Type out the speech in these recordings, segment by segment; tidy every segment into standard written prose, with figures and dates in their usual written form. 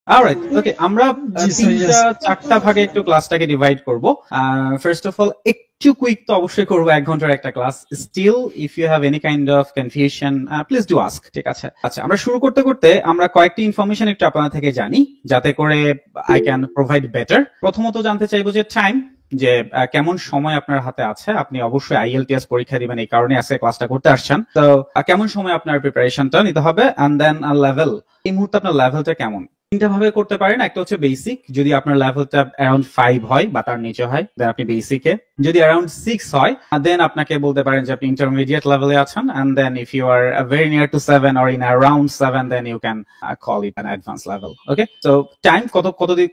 Alright, ওকে, আমরা জি sir, তিনটা yes. চারটা ভাগে একটু ক্লাসটাকে ডিভাইড করব। ফার্স্ট অফ অল, একটু কুইক তো অবশ্যই করবো, 1 ঘন্টার একটা ক্লাস। Still if you have any kind of confusion, please do ask, ঠিক আছে? আচ্ছা, আমরা শুরু করতে করতে আমরা কয়েকটি ইনফরমেশন একটু আপনার থেকে জানি, যাতে করে আই ক্যান প্রোভাইড বেটার। প্রথমত জানতে চাইবো যে টাইম, যে কেমন সময় আপনার হাতে আছে। আপনি অবশ্যই আইএলটিএস পরীক্ষা দিবেন, এই কারণে আজকে ক্লাসটা করতে আসছেন। তো কেমন সময় আপনার প্রিপারেশনটা নিতে হবে, এন্ড দেন লেভেল, এই মুহূর্তে আপনার লেভেলটা কেমন। তিনটা ভাবে করতে পারেন। একটা হচ্ছে বেসিক, যদি আপনার লেভেলটা অ্যারাউন্ড 5 হয় বা তার নিচে হয়, দেন আপনি বেসিকে। যদি অ্যারাউন্ড 6 হয়, দেন আপনাকে বলতে পারেন যে আপনি ইন্টারমিডিয়েট লেভেলে আছেন। And then if you are very near to 7 or in around 7, then you can call it an advance level. Okay, তো টাইম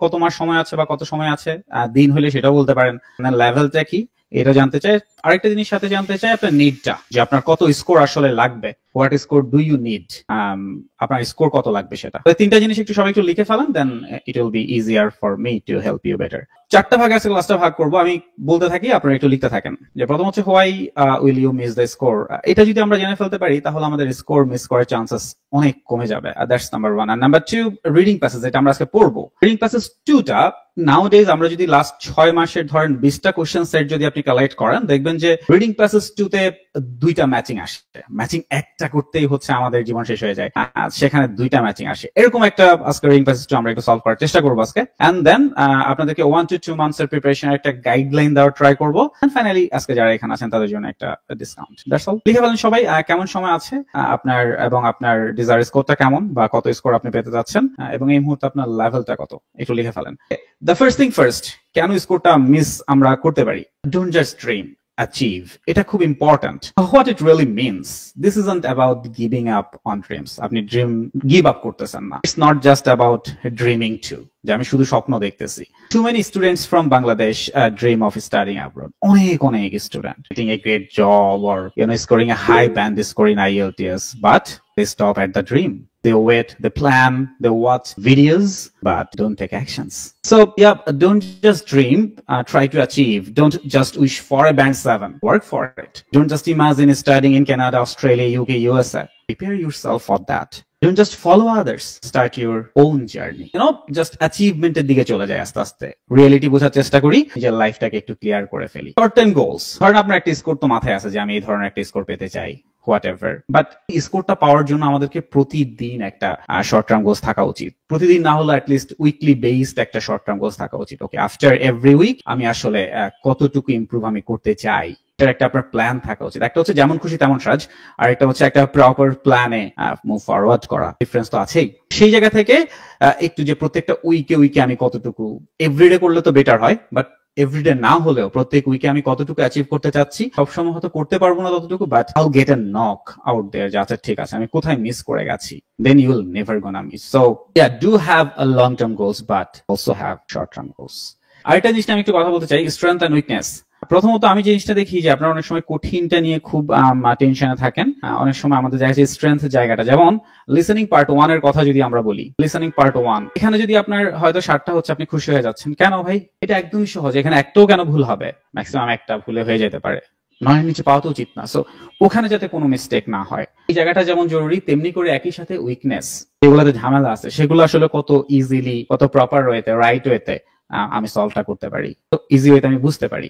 কত মাস সময় আছে বা কত সময় আছে, দিন হলে সেটাও বলতে পারেন। লেভেলটা কি এটা জানতে চাই। আরেকটা জিনিস সাথে জানতে চাই আপনার নিডটা, যে আপনার কত স্কোর আসলে লাগবে। What score do you need, আপনার স্কোর কত লাগবে সেটা। তিনটা জিনিস একটু সবাই একটু লিখে ফেলেন, then it will be easier for me to help you better. চারটা ভাগে আছে ক্লাসটা ভাগ করবো, আমি বলতে থাকি, আপনারা একটু লিখতে থাকেন। যে প্রথম হচ্ছে why will you miss the score. এটা যদি আমরা জেনে ফেলতে পারি, তাহলে আমাদের স্কোর মিস করার চান্সেস অনেক কমে যাবে। That's number 1। আর নাম্বার 2, রিডিং প্যাসেজ, এটা আমরা আজকে পড়বো। রিডিং প্যাসেজ 2টা নাউডেজ আমরা যদি লাস্ট 6 মাসের ধরেন 20টা কোশ্চেন সেট যদি আপনি কালেক্ট করেন, দেখবেন যে রিডিং প্যাসেজ 2তে 2টা ম্যাচিং আসে। ম্যাচিং একটা করতেই হচ্ছে আমাদের জীবন শেষ হয়ে যায়, সেখানে 2টা ম্যাচিং আসে। এরকম একটা আজকে রিডিং প্যাসেজ 2 আমরা একটু সলভ করার চেষ্টা করবো আজকে। এন্ড দেন আপনাদেরকে 1 to 2 মান্থস এর প্রিপারেশনের একটা গাইডলাইন দেওয়ার ট্রাই করবো। এন্ড ফাইনালি আজকে যারা এখানে আছেন তাদের জন্য একটা ডিসকাউন্ট। That's all. লিখে ফেলেন সবাই কেমন সময় আছে আপনার, এবং আপনার ডিজায়ার স্কোরটা কেমন, বা কত স্কোর আপনি পেতে যাচ্ছেন, এবং এই মুহূর্তে আপনার লেভেলটা কত, একটু লিখে ফেলেন। দ্য ফার্স্ট থিং ফার্স্ট, কেন স্কোরটা মিস আমরা করতে পারি। Don't just dream, achieve. এটা খুব important. What it really means, this isn't about giving up on dreams. আপনি ড্রিম গিভ আপ করতেছেন না। It's not just about dreaming too, যে আমি শুধু স্বপ্ন দেখতেছি। Too many students from Bangladesh dream of studying abroad. অনেক student getting a great job or scoring a high band score in IELTS, but they stop at the dream. They wait, they plan, they watch videos, but don't take actions. So yeah, don't just dream, try to achieve. Don't just wish for a band 7, work for it. Don't just imagine studying in Canada, Australia, UK, USA. Prepare yourself for that. Don't just follow others, start your own journey. Just achievement এর দিকে চলে যায় আস্তে আস্তে। Reality বোঝার চেষ্টা করি, নিজের লাইফটাকে একটু ক্লিয়ার করে ফেলি। শর্ট টার্ম গোলস, ধরেন আপনার একটা স্কোর তো মাথায় আছে যে আমি এই ধরনের একটা স্কোর পেতে চাই, হোয়াটএভার। বাট স্কোরটা পাওয়ার জন্য আমাদেরকে প্রতিদিন একটা শর্ট টার্ম গোলস থাকা উচিত। প্রতিদিন না হলে অ্যাটলিস্ট উইকলি বেসড একটা শর্ট টার্ম গোলস থাকা উচিত। ওকে, আফটার এভরি উইক আমি আসলে কতটুকু ইমপ্রুভ আমি করতে চাই, একটা আপনার প্ল্যান থাকা উচিত। একটা হচ্ছে যেমন খুশি তেমন সাজ, আর একটা হচ্ছে একটা প্রপার প্ল্যানে মুভ ফরওয়ার্ড করা। ডিফারেন্স তো আছেই। সেই জায়গা থেকে একটু যে প্রত্যেকটা উইকে আমি কতটুকু, এভরিডে করলে তো বেটার হয়, বাট এভরিডে না হলেও প্রত্যেক উইকে আমি কতটুকু অ্যাচিভ করতে চাচ্ছি। সবসময় হয়তো করতে পারবো না ততটুকু, but I'll get a knock out there, যে আচ্ছা ঠিক আছে আমি কোথায় মিস করে গেছি। Then you will never gonna miss. So yeah, do have a long term goals, but also have short term goals. আরেকটা জিনিস আমি একটু কথা বলতে চাই, স্ট্রেংথ এন্ড উইকনেস। প্রথমত আমি জিনিসটা দেখি যে আপনারা অনেক সময় কঠিনটা নিয়ে খুব টেনশনে থাকেন। অনেক সময় আমাদের জায়গা স্ট্রেংথ জায়গাটা, যেমন লিসেনিং পার্ট 1 এর কথা যদি আমরা বলি, লিসেনিং পার্ট 1 এখানে যদি আপনার হয়তো 7টা হচ্ছে, আপনি খুশি হয়ে যাচ্ছেন। কেন ভাই? এটা একদমই সহজ, এখানে একটাও কেন ভুল হবে? ম্যাক্সিমাম একটা ভুলে হয়ে যেতে পারে, 9 নিচে পাওয়া তো উচিত না। সো ওখানে যাতে কোনো মিস্টেক না হয়, এই জায়গাটা যেমন জরুরি, তেমনি করে একই সাথে উইকনেস, যেগুলোতে ঝামেলা আছে সেগুলো আসলে কত ইজিলি, কত প্রপার ওয়েতে, রাইট ওয়েতে আমি সলভটা করতে পারি, তো ইজি ওয়েতে আমি বুঝতে পারি,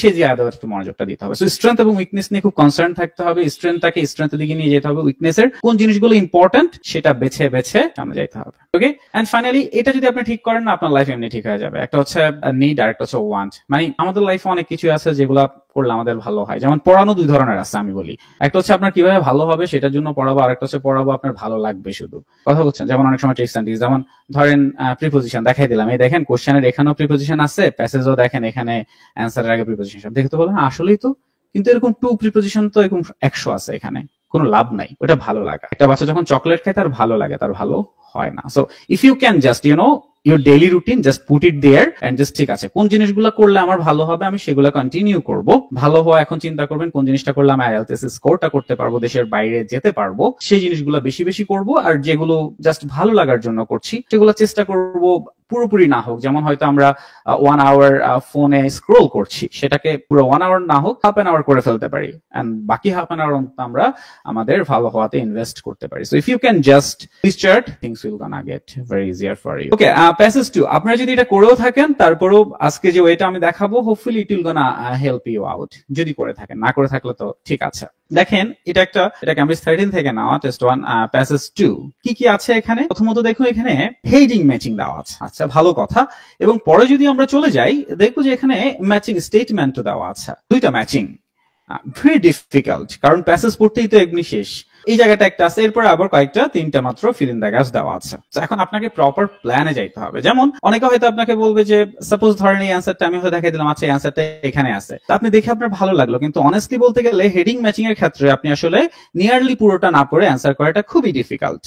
সেই জায়গায় একটু মনোযোগটা দিতে হবে। সো স্ট্রেংথ এবং উইকনেস নিয়ে খুব কনসার্ন থাকতে হবে। স্ট্রেংথটাকে স্ট্রেংথের দিকে নিয়ে যেতে হবে, উইকনেসের কোন জিনিসগুলো ইম্পর্টেন্ট সেটা বেছে সামনে যেতে হবে। ওকে, এন্ড ফাইনালি এটা যদি আপনি ঠিক করেন না, আপনার লাইফ এমনি ঠিক হয়ে যাবে। একটা হচ্ছে নিড আর একটা হচ্ছে ওয়ান্ট। মানে আমাদের লাইফে অনেক কিছু আছে যেগুলো করলে আমাদের ভালো হয়। যেমন পড়ানো 2 ধরনের আছে আমি বলি। একটা হচ্ছে আপনার কিভাবে ভালো হবে সেটার জন্য পড়াবো, আর একটা হচ্ছে পড়াবো আপনার ভালো লাগবে শুধু। কথা বলছেন, যেমন অনেক সময় ট্রিক্স এন্ড ট্রিক্স, যেমন ধরেন প্রিপোজিশন দেখাই দিলাম, এই দেখেন কোশ্চেনের এখানেও প্রিপোজিশন আছে, প্যাসেজও দেখেন এখানে অ্যান্সারের আগে প্রিপোজিশন সব দেখে তো বলেন আসলেই তো, কিন্তু এরকম 2 প্রিপোজিশন তো এরকম 100 আছে, এখানে কোনো লাভ নাই। ওটা ভালো লাগা। একটা বাচ্চা যখন চকলেট খায় তার ভালো লাগে, তার ভালো হয় না। So if you can just your daily routine, just put it there and just ঠিক আছে কোন জিনিসগুলো করলে আমার ভালো হবে আমি সেগুলো কন্টিনিউ করব। ভালো হওয়া এখন চিন্তা করবেন কোন জিনিসটা করলে আমি আইএলটিএস স্কোরটা করতে পারবো, দেশের বাইরে যেতে পারবো, সেই জিনিসগুলো বেশি বেশি করব। আর যেগুলো জাস্ট ভালো লাগার জন্য করছি সেগুলো চেষ্টা করব পুরোপুরি না হোক, যেমন হয়তো আমরা 1 আওয়ার ফোনে স্ক্রোল করছি, সেটাকে পুরো 1 আওয়ার না হোক, হাফ অ্যান আওয়ার করে ফেলতে পারি, এন্ড বাকি হাফ অ্যান আওয়ার আমরা আমাদের ভালো হওয়াতে ইনভেস্ট করতে পারি। So if you can just this chart, things will gonna get very easier for you. Okay, passage 2 আপনারা যদি এটা করেও থাকেন, তারপরেও আজকে যে ওয়েটা আমি দেখাবো, hopefully it will gonna help you out. যদি করে থাকেন, না করে থাকলে তো ঠিক আছে। দেখেন, এটা ক্যামব্রিজ 13 থেকে নেওয়া টেস্ট 1 প্যাসেজ 2। কি কি আছে এখানে? প্রথমত দেখুন, এখানে হেডিং ম্যাচিং দেওয়া আছে। আচ্ছা, ভালো কথা। এবং পরে যদি আমরা চলে যাই, দেখবো যে এখানে ম্যাচিং স্টেটমেন্ট দেওয়া আছে, 2টা ম্যাচিং। ভেরি ডিফিকাল্ট, কারণ প্যাসেজ পড়তেই তো এমনি শেষ। এই জায়গাটা একটা আছে, এরপরে আবার কয়েকটা 3টা মাত্র ফিল ইন দ্য গ্যাপস দেওয়া আছে। এখন আপনাকে প্রপার প্ল্যানে যাইতে হবে। যেমন অনেকে হয়তো আপনাকে বলবে যে সাপোজ ধরেন এই অ্যান্সারটা আমি হয়তো দেখাই দিলাম, আচ্ছা এই অ্যান্সারটা এখানে আছে, আপনি দেখে আপনার ভালো লাগলো, কিন্তু অনেস্টলি বলতে গেলে হেডিং ম্যাচিং এর ক্ষেত্রে আপনি আসলে নিয়ারলি পুরোটা না পড়ে অ্যান্সার করাটা খুবই ডিফিকাল্ট।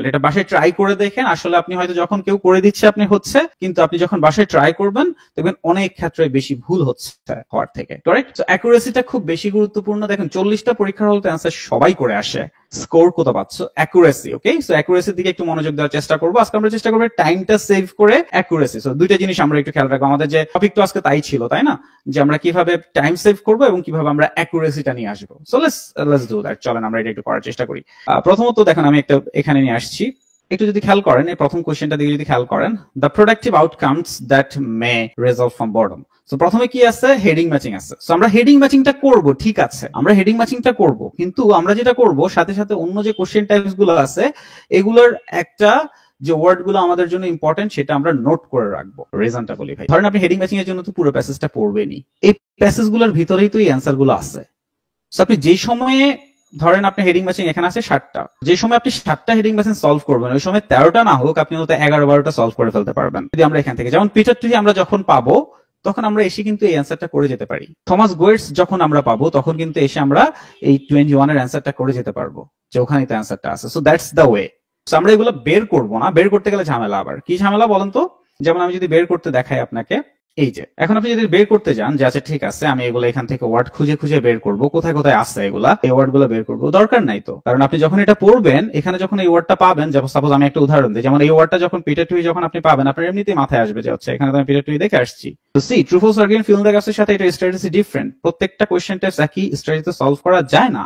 এটা বাসায় ট্রাই করে দেখেন। আসলে আপনি হয়তো যখন কেউ করে দিচ্ছে আপনি হচ্ছে, কিন্তু আপনি যখন বাসায় ট্রাই করবেন দেখবেন অনেক ক্ষেত্রে বেশি ভুল হচ্ছে হওয়ার থেকে। কারেক্ট? সো অ্যাকুরেসিটা খুব বেশি গুরুত্বপূর্ণ। দেখেন 40টা পরীক্ষার হলতে অ্যান্সার সবাই করে আসে, স্কোর কত পাচ্ছ? অ্যাকুরেসি। ওকে, সো অ্যাকুরেসির দিকে একটু মনোযোগ দেওয়ার চেষ্টা করবো। আজকে আমরা চেষ্টা করবো টাইমটা সেভ করে অ্যাকুরেসি। সো 2টা জিনিস আমরা একটু খেয়াল রাখবো। আমাদের যে টপিক তো আজকে তাই ছিল, তাই না, যে আমরা কিভাবে টাইম সেভ করবো এবং কিভাবে আমরা অ্যাকুরেসিটা নিয়ে আসবো। So let's do that. চলেন আমরা এটা একটু করার চেষ্টা করি। প্রথমত দেখেন, আমি একটা এখানে নিয়ে আসছি, একটু যদি খেয়াল করেন, এই প্রথম কোশ্চেনটা দিকে যদি খেয়াল করেন, the productive outcomes that may result from boredom. So প্রথমে কি আছে? হেডিং ম্যাচিং আছে। সো আমরা হেডিং ম্যাচিংটা করব, ঠিক আছে, আমরা হেডিং ম্যাচিংটা করব, কিন্তু আমরা যেটা করব সাথে সাথে অন্য যে কোশ্চেন টাইপস গুলো আছে এগুলোর একটা যে ওয়ার্ড গুলো আমাদের জন্য ইম্পর্টেন্ট সেটা আমরা নোট করে রাখবো। রিজনটা বলি ভাই, ধরেন আপনি হেডিং ম্যাচিং এর জন্য তো পুরো প্যাসেজটা পড়বেনই, এই প্যাসেজ গুলোর ভিতরেই তো এই অ্যান্সার গুলো আছে। সো আপনি যে সময়ে ধরেন আপনি হেডিং ম্যাচিং এখানে আছে 7টা, যে সময় আপনি 7টা হেডিং ম্যাচিং সলভ করবেন ওই সময় 13টা না হোক, আপনি হয়তো 11-12টা সলভ করে ফেলতে পারবেন। যদি আমরা এখান থেকে, যেমন পিটার ট্রি আমরা যখন পাবো তখন আমরা এসে কিন্তু এই অ্যান্সারটা করে যেতে পারি। থমাস গোয়েটস যখন আমরা পাবো তখন কিন্তু এসে আমরা এই 21 এর অ্যান্সারটা করে যেতে পারবো, যে ওখানেই তো অ্যান্সারটা আছে। So that's the way. So আমরা এগুলো বের করবো না, বের করতে গেলে ঝামেলা। আবার কি ঝামেলা বলেন তো? যেমন আমি যদি বের করতে দেখাই আপনাকে, এই যে এখন আপনি যদি বের করতে যান যে আচ্ছা ঠিক আছে আমি এগুলো এখান থেকে ওয়ার্ড খুঁজে খুঁজে বের করব, কোথায় কোথায় আছে এগুলা, এই ওয়ার্ড গুলো বের করবো, দরকার নাই তো। কারণ আপনি যখন এটা পড়বেন, এখানে যখন এই ওয়ার্ডটা পাবেন, যেমন সাপোজ আমি একটা উদাহরণ দিই, যেমন এই ওয়ার্ডটা যখন পিটার টুই যখন আপনি পাবেন, আপনার এমনিতেই মাথায় আসবে যে হচ্ছে এখানে তো আমি পিটার টুই দেখে আসছি। তো see true false argument fill in the গ্যাপসের সাথে এটা স্ট্র্যাটেজি ডিফারেন্ট। প্রত্যেকটা কোশ্চেন টাইপস একই স্ট্র্যাটেজিতে সলভ করা যায় না,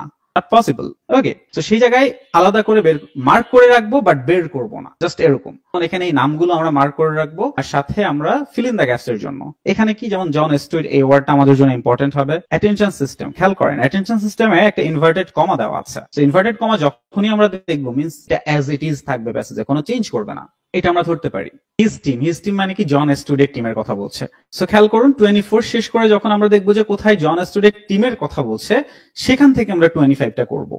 পসিবল। ওকে, তো সেই জায়গায় আলাদা করে মার্ক করে রাখবো, বাট বের করবো না, জাস্ট এরকম। এখানে এই নামগুলো আমরা মার্ক করে রাখবো, আর সাথে আমরা ফিল ইন দ্য গ্যাপস এর জন্য এখানে কি, যেমন জন স্টুইট, এই ওয়ার্ডটা আমাদের জন্য ইম্পর্টেন্ট হবে। অ্যাটেনশন সিস্টেম, খেয়াল করেন অ্যাটেনশন সিস্টেমে একটা ইনভার্টেড কমা দেওয়া আছে। তো ইনভার্টেড কমা যখনই আমরা দেখবো মিন্স এটা অ্যাজ ইট ইজ থাকবে প্যাসেজে, কোনো চেঞ্জ করবে না, এটা আমরা ধরতে পারি। হিজ টিম মানে কি? জন স্টুডেন্ট টিমের কথা বলছে। সো খেয়াল করুন 24 শেষ করে যখন আমরা দেখবো যে কোথায় জন স্টুডেন্ট টিমের কথা বলছে, সেখান থেকে আমরা 25টা করবো।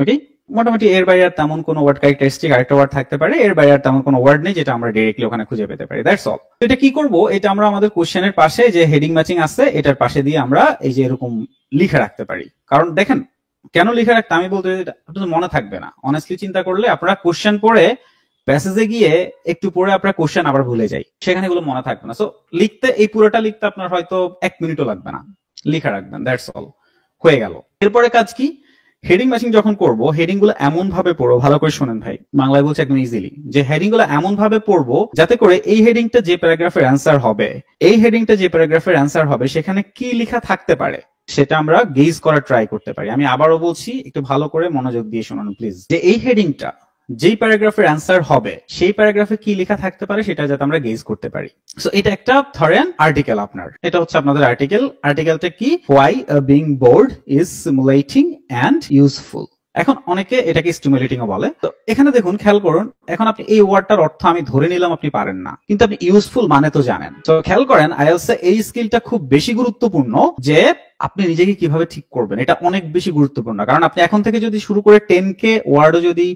ওকে, মোটামুটি এর বাইরে আর তেমন কোনো ওয়ার্ড, ক্যারেক্টারিস্টিক আরেকটা ওয়ার্ড থাকতে পারে, এর বাইরে আর তেমন কোনো ওয়ার্ড নেই যেটা আমরা ডাইরেক্টলি ওখানে খুঁজে পেতে পারি। That's all. এটা কি করব, এটা আমরা আমাদের কোশ্চেনের পাশে যে হেডিং ম্যাচিং আছে এটার পাশে দিয়ে আমরা এই যে এরকম লিখে রাখতে পারি। কারণ দেখেন কেন লিখে রাখতে, আমি বলতে আপনাদের মনে থাকবে না। অনেস্টলি চিন্তা করলে আপনারা কোশ্চেন পড়ে প্যাসেজে গিয়ে একটু পরে আপনার কোশ্চেন আবার ভুলে যাই, সেখানে এগুলো মনে থাকবে না। সো লিখতে, এই পুরোটা লিখতে আপনার হয়তো 1 মিনিটও লাগবে না, লিখে রাখবেন, দ্যাটস অল, হয়ে গেল। এরপরে কাজ কি? হেডিং ম্যাচিং যখন করব, হেডিং গুলো এমন ভাবে পড়বো, ভালো করে শোনেন ভাই, বাংলায় বলছে একদম ইজিলি, যে হেডিং গুলো এমন ভাবে পড়বো যাতে করে এই হেডিংটা যে প্যারাগ্রাফের অ্যান্সার হবে, এই হেডিংটা যে প্যারাগ্রাফের অ্যান্সার হবে সেখানে কি লেখা থাকতে পারে সেটা আমরা গেজ করার ট্রাই করতে পারি। আমি আবারও বলছি, একটু ভালো করে মনোযোগ দিয়ে শুনুন প্লিজ, যে এই হেডিংটা যেই প্যারাগ্রাফের অ্যান্সার হবে সেই প্যারাগ্রাফে কি লেখা থাকতে পারে সেটা যাতে আমরা গেজ করতে পারি। সো এটা একটা ধরেন আর্টিকেল, আপনার এটা হচ্ছে আপনাদের আর্টিকেল। আর্টিকেলটা কি? Why being board is stimulating and useful. এখন অনেকে এটাকে স্টিমুলেটিং ও বলে। তো এখানে দেখুন, খেয়াল করুন, এখন আপনি এই ওয়ার্ডটার অর্থ আমি ধরে নিলাম আপনি পারেন না, কিন্তু আপনি ইউজফুল মানে তো জানেন। তো খেয়াল করেন আইএলটিএস এই স্কিলটা খুব বেশি গুরুত্বপূর্ণ, যে আপনি নিজেকে কিভাবে ঠিক করবেন, এটা অনেক বেশি গুরুত্বপূর্ণ। কারণ আপনি এখন থেকে যদি শুরু করে 10K ওয়ার্ডও যদি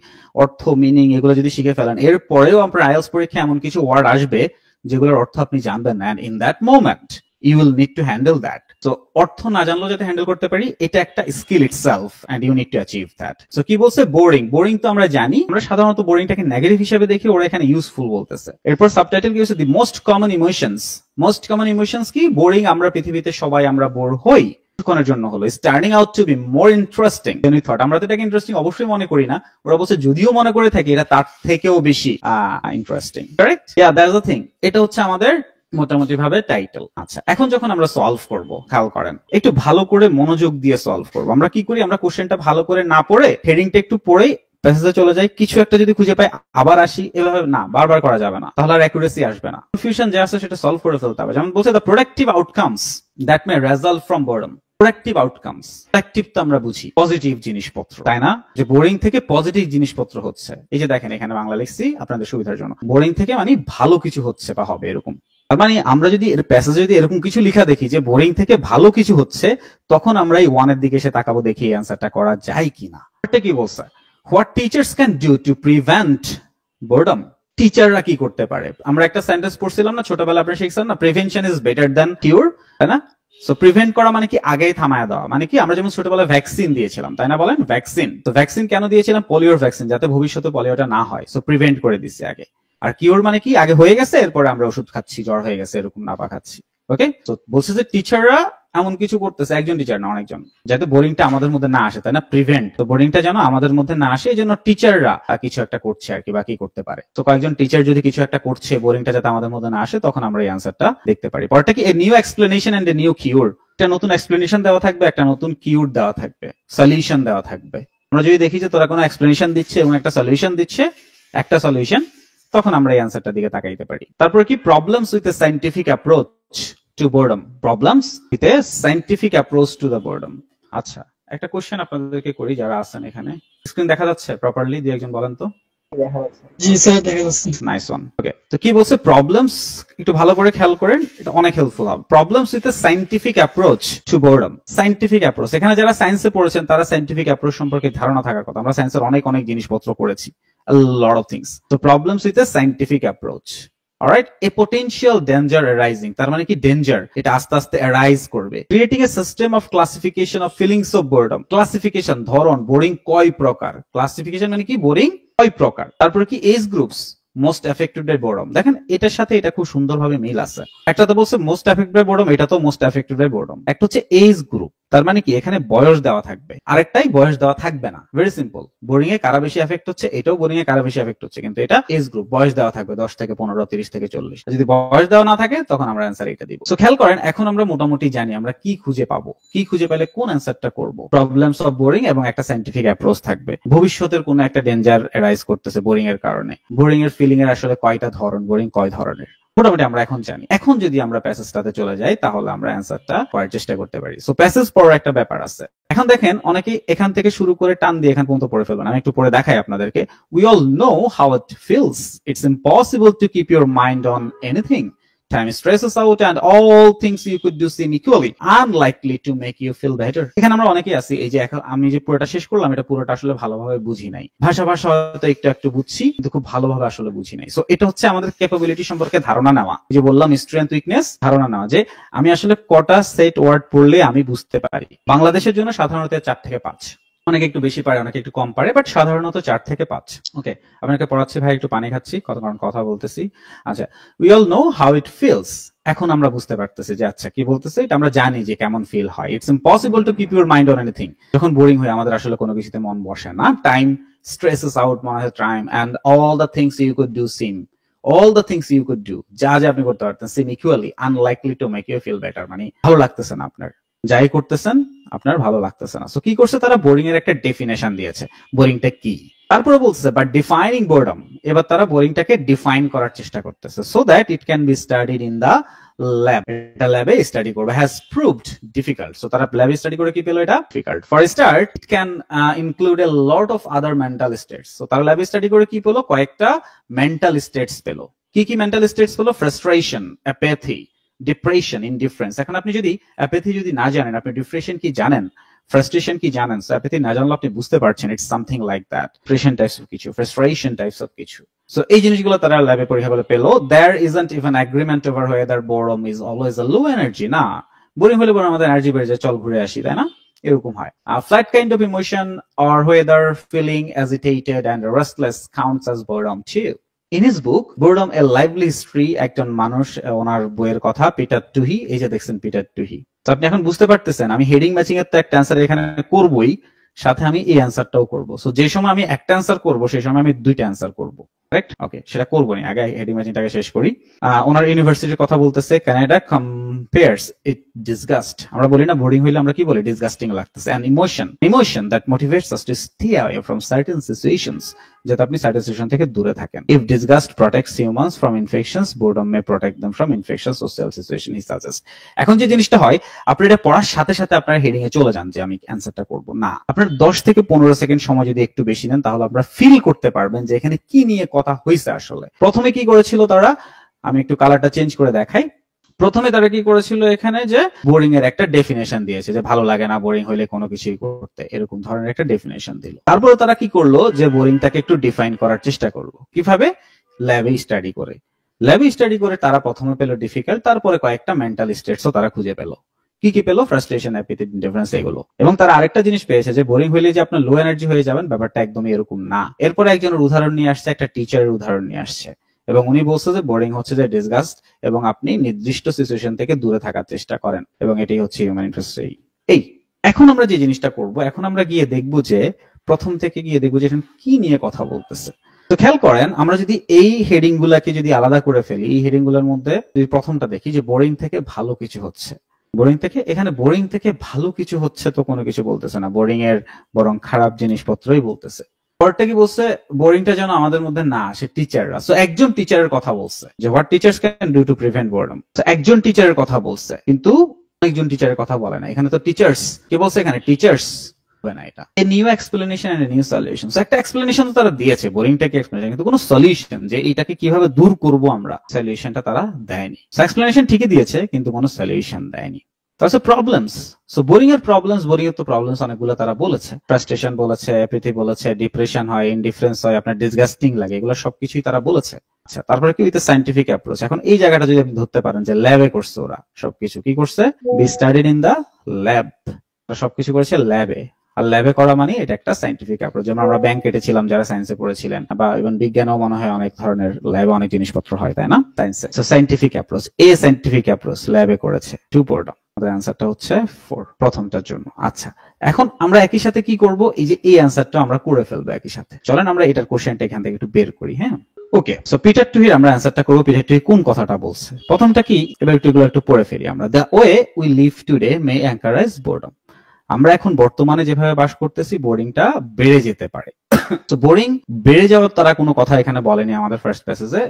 অর্থ, মিনিং এগুলো যদি শিখে ফেলেন, এরপরেও আপনার আইএলটিএস পরীক্ষায় এমন কিছু ওয়ার্ড আসবে যেগুলোর অর্থ আপনি জানবেন না, in that moment you will need to handle that. So অর্থ না জানলেও যাতে হ্যান্ডেল করতে পারি, এটা একটা skill itself and you need to achieve that. So কি বলছে? বোরিং। বোরিং তো আমরা জানি, আমরা সাধারণত বোরিংটাকে নেগেটিভ হিসেবে দেখি, ওরা এখানে ইউজফুল বলতেছে। এরপর সাবটাইটেল কি হচ্ছে? The most common emotions. Most common emotions কি? বোরিং। আমরা পৃথিবীতে সবাই আমরা বোর হই। কিছুক্ষণের জন্য হলো is turning out to be more interesting than we thought। আমরা তো এটাকে ইন্টারেস্টিং অবশ্যই মনে করি না, ওরা বলছে যদিও মনে করে থাকি এটা তার থেকেও বেশি interesting. Correct? Yeah, that's the thing. এটা হচ্ছে আমাদের মোটামুটি ভাবে টাইটেল। আচ্ছা, এখন যখন আমরা সলভ করব, খেয়াল করেন, একটু ভালো করে মনোযোগ দিয়ে সলভ করব। আমরা কি করি, আমরা কোশ্চেনটা ভালো করে না পড়ে হেডিংটা একটু পড়েই প্যাসেজে চলে যাই, কিছু একটা যদি খুঁজে পাই আবার আসি, এভাবে না, বারবার করা যাবে না, তাহলে আর অ্যাকুরেসি আসবে না। কনফিউশন যে আছে সেটা সলভ করে ফেলতে হবে। যেমন বলছে the productive outcomes that may result from boredom. Productive outcomes, productive তো আমরা বুঝি পজিটিভ জিনিসপত্র, তাই না? যে বোরিং থেকে পজিটিভ জিনিসপত্র হচ্ছে। এই যে দেখেন এখানে বাংলা লিখছি আপনাদের সুবিধার জন্য, বোরিং থেকে মানে ভালো কিছু হচ্ছে বা হবে এরকম। তার মানে আমরা যদি এর প্যাসেজে যদি এরকম কিছু লেখা দেখি যে বোরিং থেকে ভালো কিছু হচ্ছে, তখন আমরা এই ওয়ানের দিকে এসে তাকাবো, দেখি এই অ্যান্সারটা করা যায় কিনা। এটা কি বলছে? What teachers can do to prevent boredom? টিচাররা কি করতে পারে? আমরা একটা সেন্টেন্স পড়ছিলাম না ছোটবেলা, আপনারা শিখছেন না, প্রিভেনশন ইজ বেটার দ্যান কিউর, তাই না? সো প্রিভেন্ট করা মানে কি আগেই থামায় দেওয়া, মানে কি আমরা যেমন ছোটবেলায় ভ্যাকসিন দিয়েছিলাম, তাই না? বলেন ভ্যাকসিন। তো ভ্যাকসিন কেন দিয়েছিলাম? পোলিওর ভ্যাকসিন, যাতে ভবিষ্যতে পোলিওটা না হয়। সো প্রিভেন্ট করে দিচ্ছে আগে। আর কিউর মানে কি আগে হয়ে গেছে, এরপরে আমরা ওষুধ খাচ্ছি, জ্বর হয়ে গেছে এরকম নাপা খাচ্ছি। ওকে, তো বলছে যে টিচাররা এমন কিছু করতেছে, একজন টিচার না অনেকজন, যাতে বোরিংটা আমাদের মধ্যে না আসে, তাই না? প্রিভেন্ট, তো বোরিংটা যেন আমাদের মধ্যে না আসে, এই জন্য টিচাররা কিছু একটা করছে আর কি, বা কি করতে পারে। তো কয়েকজন টিচার যদি কিছু একটা করছে বোরিংটা যাতে আমাদের মধ্যে না আসে, তখন আমরা এই অ্যান্সারটা দেখতে পারি। পরটা কি, a new explanation and a new cure. একটা নতুন এক্সপ্লেনেশন দেওয়া থাকবে, একটা নতুন কিউর দেওয়া থাকবে, সলিউশন দেওয়া থাকবে। আমরা যদি দেখি যে তোরা কোনো এক্সপ্লেনেশন দিচ্ছে এবং একটা সলিউশন দিচ্ছে, একটা সলিউশন, তখন আমরা এই অ্যান্সারটার দিকে তাকাইতে পারি। তারপর কি, problems with a scientific approach to boredom. Problems with a scientific approach to the boredom. আচ্ছা, একটা কোশ্চেন আপনাদেরকে করি যারা আছেন এখানে। স্ক্রিন দেখা যাচ্ছে প্রপারলি? দুই একজন বলেন তো। জি স্যার, দেখা যাচ্ছে। Nice one. ওকে, তো কি বলছে? প্রবলেমস, একটু ভালো করে খেয়াল করেন, এটা অনেক হেল্পফুল হবে। Problems with a scientific approach to boredom. Scientific approach, এখানে যারা সায়েন্সে পড়েছেন তারা সায়েন্টিফিক অ্যাপ্রোচ সম্পর্কে ধারণা থাকার কথা। আমরা সায়েন্সের অনেক অনেক জিনিসপত্র করেছি, a lot of things. So problems with a scientific approach. Alright, a potential danger arising, তার মানে কি ডেঞ্জার, এটা আস্তে আস্তে অ্যারাইজ করবে। Creating a system of classification of feelings of boredom. Classification, ধরন, বোরিং কয় প্রকার, ক্লাসিফিকেশন মানে কি বোরিং কয় প্রকার। তারপরে কি, age groups most affected by boredom. দেখেন এটার সাথে এটা খুব সুন্দরভাবে মিল আছে। একটা তো বলছে মোস্ট এফেক্টেড বাই বোরডম, এটা তো মোস্ট এফেক্টেড বাই বোরডম। একটা হচ্ছে এজ গ্রুপ, তার মানে কি এখানে বয়স দেওয়া থাকবে, আরেকটাই বয়স দেওয়া থাকবে না। ভেরি সিম্পল, বোরিং এ কারা বেশি এফেক্ট হচ্ছে, এটাও বোরিং এ কারা বেশি এফেক্ট হচ্ছে, কিন্তু এটা এজ গ্রুপ, বয়স দেওয়া থাকবে 10 থেকে 15, 30 থেকে 40। যদি বয়স দেওয়া না থাকে তখন আমরা অ্যান্সার এটা দিব। সো খেয়াল করেন, এখন আমরা মোটামুটি জানি আমরা কি খুঁজে পাবো, কি খুঁজে পেলে কোন অ্যান্সারটা করব। প্রবলেমস অফ বোরিং এবং একটা সায়েন্টিফিক অ্যাপ্রোচ থাকবে। ভবিষ্যতের কোন একটা ডেঞ্জার অ্যারাইজ করতেছে বোরিং এর কারণে। বোরিং এর ফিলিং এর আসলে কয়টা ধরন, বোরিং কয় ধরনের, মোটামুটি আমরা এখন জানি। এখন যদি আমরা প্যাসেজটাতে চলে যাই তাহলে আমরা অ্যান্সারটা করার চেষ্টা করতে পারি। সো প্যাসেজ পড়ার একটা ব্যাপার আছে। এখন দেখেন অনেকে এখান থেকে শুরু করে টান দিয়ে এখান পর্যন্ত পড়ে ফেলবেন, আমি একটু পড়ে দেখাই আপনাদেরকে। We all know how it feels. It's impossible to keep your mind on anything. Time stresses out and all things you could do seem equally unlikely to make you feel better. এখানে আমরা অনেকেই আছি, এই যে আমি যে পুরোটা শেষ করলাম, এটা পুরোটা আসলে ভালোভাবে বুঝি নাই। ভাষা হয়তো একটু একটু বুঝছি, কিন্তু খুব ভালোভাবে আসলে বুঝি নাই। সো এটা হচ্ছে আমাদের ক্যাপাবিলিটি সম্পর্কে ধারণা নেওয়া। এই যে বললাম স্ট্রেংথ উইকনেস, ধারণা নেওয়া, যে আমি আসলে কটা সেট ওয়ার্ড পড়লে আমি বুঝতে পারি। বাংলাদেশের জন্য সাধারণত 4 থেকে 5, অনেকে একটু বেশি পারে, অনেকে একটু কম পারে, বাট সাধারণত 4 থেকে 5। ওকে, আপনাকে পড়াচ্ছি ভাই, একটু পানি খাচ্ছি, কারণ কথা বলতেছি। আচ্ছা, we all know how it feels. এখন আমরা বুঝতে পারতেছি যে আচ্ছা কি বলতেছে, এটা আমরা জানি যে কেমন ফিল হয়। It's impossible to keep your mind on anything. যখন বোরিং হয় আমাদের আসলে কোনো কিছুতে মন বসে না। টাইম stresses out মনে হয় time, and all the things you could do seem, all the things you could do, যা যা আপনি করতে পারতেন, seem equally unlikely to make you feel better, মানে ভালো লাগতেছে না আপনার, যাই করতেছেন আপনার ভালো লাগতেছে না। সো কি করছে তারা, বোরিং এর একটা ডেফিনেশন দিয়েছে, বোরিংটা কি। তারপরে বলছে বাট ডিফাইনিং বোরডম, এবার তারা বোরিংটাকে ডিফাইন করার চেষ্টা করতেছে, so that it can be studied in the lab. এটা ল্যাবে স্টাডি করবে, হ্যাজ প্রুভড ডিফিকাল্ট। সো তারা ল্যাবে স্টাডি করে কি পেলো, এটা difficult. For start it can include A lot of other mental states. So তারা ল্যাবে স্টাডি করে কি পেলো, কয়েকটা মেন্টাল স্টেটস পেলো। কি কি মেন্টাল স্টেটস পেলো? Frustration, apathy, depression, indifference. এখন আপনি যদি অ্যাপ্যাথি যদি না জানেন, আপনি ডিপ্রেশন কি জানেন, ফ্রাস্ট্রেশন কি জানেন, সো অ্যাপ্যাথি না জানলে আপনি বুঝতে পারছেন it's something like that, depression types of কিছু, ফ্রাস্ট্রেশন টাইপস অফ কিছু। সো এই জিনিসগুলো তারা ল্যাবে পরীক্ষা করে পেলো। There isn't even agreement over whether boredom is always a low energy. না, বোরিং হলে বরং আমাদের এনার্জি বেড়ে যায়, চল ঘুরে আসি, তাই না? এরকম হয়। Flat kind of emotion or whether feeling agitated and restless counts as boredom too. In his book Boredom a Lively History, একজন মানুষ, ওনার বইয়ের কথা, পিটার টুহি, এই যে দেখছেন পিটার টুহি, তো আপনি এখন বুঝতে পারতেছেন আমি হেডিং ম্যাচিং এর তো একটা অ্যান্সার এখানে করবই, সাথে আমি এই অ্যান্সারটাও করবো। সো যে সময় আমি একটা অ্যান্সার করবো সেই সময় আমি দুইটা অ্যান্সার করবো। কারেক্ট? ওকে, সেটা করবো না, আগে হেডিং ম্যাচিংটাকে শেষ করি। ওনার ইউনিভার্সিটির কথা বলতেছে, কানাডা কম্পেয়ার্স ইট ডিসগাস্ট। আমরা বলি না বোরিং হইলে আমরা কি বলি? ডিসগাস্টিং লাগতেছে। An emotion that motivates us to stay away from certain situations, যাতে আপনি সার্টেন সিচুয়েশন থেকে দূরে থাকেন। If disgust protects humans from infections, boredom may protect them from infection social situation he suggest. এখন যে জিনিসটা হয়, আপনি এটা পড়ার সাথে সাথে আপনার হেডিং এ চলে যান যে আমি অ্যান্সারটা করবো না। আপনার 10 থেকে 15 সেকেন্ড সময় যদি একটু বেশি নেন, তাহলে আপনারা ফিল করতে পারবেন যে এখানে কি নিয়ে কথা হয়েছে আসলে। প্রথমে কি করেছিল তারা? আমি একটু কালারটা চেঞ্জ করে দেখাই। প্রথমে তারা কি করেছিল, এখানে যে বোরিং এর একটা ডেফিনেশন দিয়েছে, যে ভালো লাগে না বোরিং হইলে কোনো কিছুই করতে, এরকম ধরনের একটা ডেফিনেশন দিল। তারপরে তারা কি করলো, যে বোরিংটাকে একটু ডিফাইন করার চেষ্টা করলো। কিভাবে? ল্যাবে স্টাডি করে। ল্যাবে স্টাডি করে তারা প্রথমে পেল ডিফিকাল্ট, তারপরে কয়েকটা মেন্টাল স্টেটসও তারা খুঁজে পেল। কি কি পেলো? ফ্রাস্ট্রেশন, অ্যাপিথি, ইনডিফারেন্স, এগুলো। এবং তারা আরেকটা জিনিস পেয়েছে যে বোরিং হইলে যে আপনার লো এনার্জি হয়ে যাবেন, ব্যাপারটা একদমই এরকম না। এরপরে একজনের উদাহরণ নিয়ে আসছে, একটা টিচারের উদাহরণ নিয়ে আসছে, এবং উনি বলছে যে বোরিং হচ্ছে যে ডিসগাস্ট, এবং আপনি নির্দিষ্ট সিচুয়েশন থেকে দূরে থাকার চেষ্টা করেন, এবং এটাই হচ্ছে হিউম্যান ইন্টারেস্ট। এই এখন আমরা যে জিনিসটা করব, এখন আমরা গিয়ে দেখবো যে প্রথম থেকে গিয়ে দেখবো যে কি নিয়ে কথা বলতেছে। তো খেয়াল করেন, আমরা যদি এই হেডিং গুলাকে যদি আলাদা করে ফেলি, এই হেডিং গুলোর মধ্যে যদি প্রথমটা দেখি যে বোরিং থেকে ভালো কিছু হচ্ছে, বোরিং থেকে, এখানে বোরিং থেকে ভালো কিছু হচ্ছে তো কোনো কিছু বলতেছে না, বোরিং এর বরং খারাপ জিনিসপত্রই বলতেছে। পরটা কি বলছে? বোরিংটা যেন আমাদের মধ্যে না আসে, টিচাররা। সো একজন টিচারের কথা বলছে যে what teachers can do to prevent boredom. তো একজন টিচারের কথা বলছে, কিন্তু একজন টিচারের কথা বলে না। এখানে তো টিচার্স কে বলছে, এখানে টিচার্স হবে না। এটা a new explanation and new solution. একটা এক্সপ্লেনেশন তো তারা দিয়েছে, বোরিংটাকে এক্সপ্লেনেশন, কিন্তু কোনো সলিউশন যে এটাকে কিভাবে দূর করব আমরা, সলিউশনটা তারা দেয়নি। এক্সপ্লেনেশন ঠিকই দিয়েছে, কিন্তু কোনো সলিউশন দেয়নি। তারপর প্রবলেমস। সো বোরিং এর প্রবলেমস, বোরিং এর তো প্রবলেমস অনেকগুলো তারা বলেছে। ফ্রাস্ট্রেশন বলেছে, অ্যাপিথি বলেছে, ডিপ্রেশন হয়, ইনডিফারেন্স হয়, আপনার ডিসগাস্টিং লাগে, এগুলো সবকিছুই তারা বলেছে। আচ্ছা, তারপরে কি উইথ সায়েন্টিফিক অ্যাপ্রোচ। এখন এই জায়গাটা যদি আপনি ধরতে পারেন যে ল্যাবে করছে ওরা সবকিছু, কি করছে? Be studied in the lab, সবকিছু করেছে ল্যাবে। আর ল্যাবে করা মানে এটা একটা সায়েন্টিফিক অ্যাপ্রোচ। যেমন আমরা ব্যাংক কেটেছিলাম যারা সায়েন্সে পড়েছিলেন, বা ইভেন বিজ্ঞানেও মনে হয় অনেক ধরনের ল্যাবে অনেক জিনিসপত্র হয়, তাই না? সায়েন্সে। সো সায়েন্টিফিক অ্যাপ্রোচ, এ সায়েন্টিফিক অ্যাপ্রোচ ল্যাবে করেছে। 2 বোরডম। আমাদের অ্যান্সারটা হচ্ছে 4 প্রথমটার জন্য। আচ্ছা, এখন আমরা একই সাথে কি করব, এই যে এই অ্যান্সারটা আমরা করে ফেলবো একই সাথে। চলেন আমরা এটার কোশ্চেনটা এখান থেকে একটু বের করি। হ্যাঁ, ওকে। সো পিটার টুহির আমরা অ্যান্সারটা করব। পিটার টুহি কোন কথাটা বলছে? প্রথমটা কি, এবার একটু পড়ে ফেলি আমরা। The way we live today May encourage boredom. আমরা এখন বর্তমানে যেভাবে বাস করতেছি, বোরিংটা বেড়ে যেতে পারে। তো বোরিং বেড়ে যাওয়ার তারা কোনো কথা এখানে বলেনি আমাদের ফার্স্ট প্যাসেজে।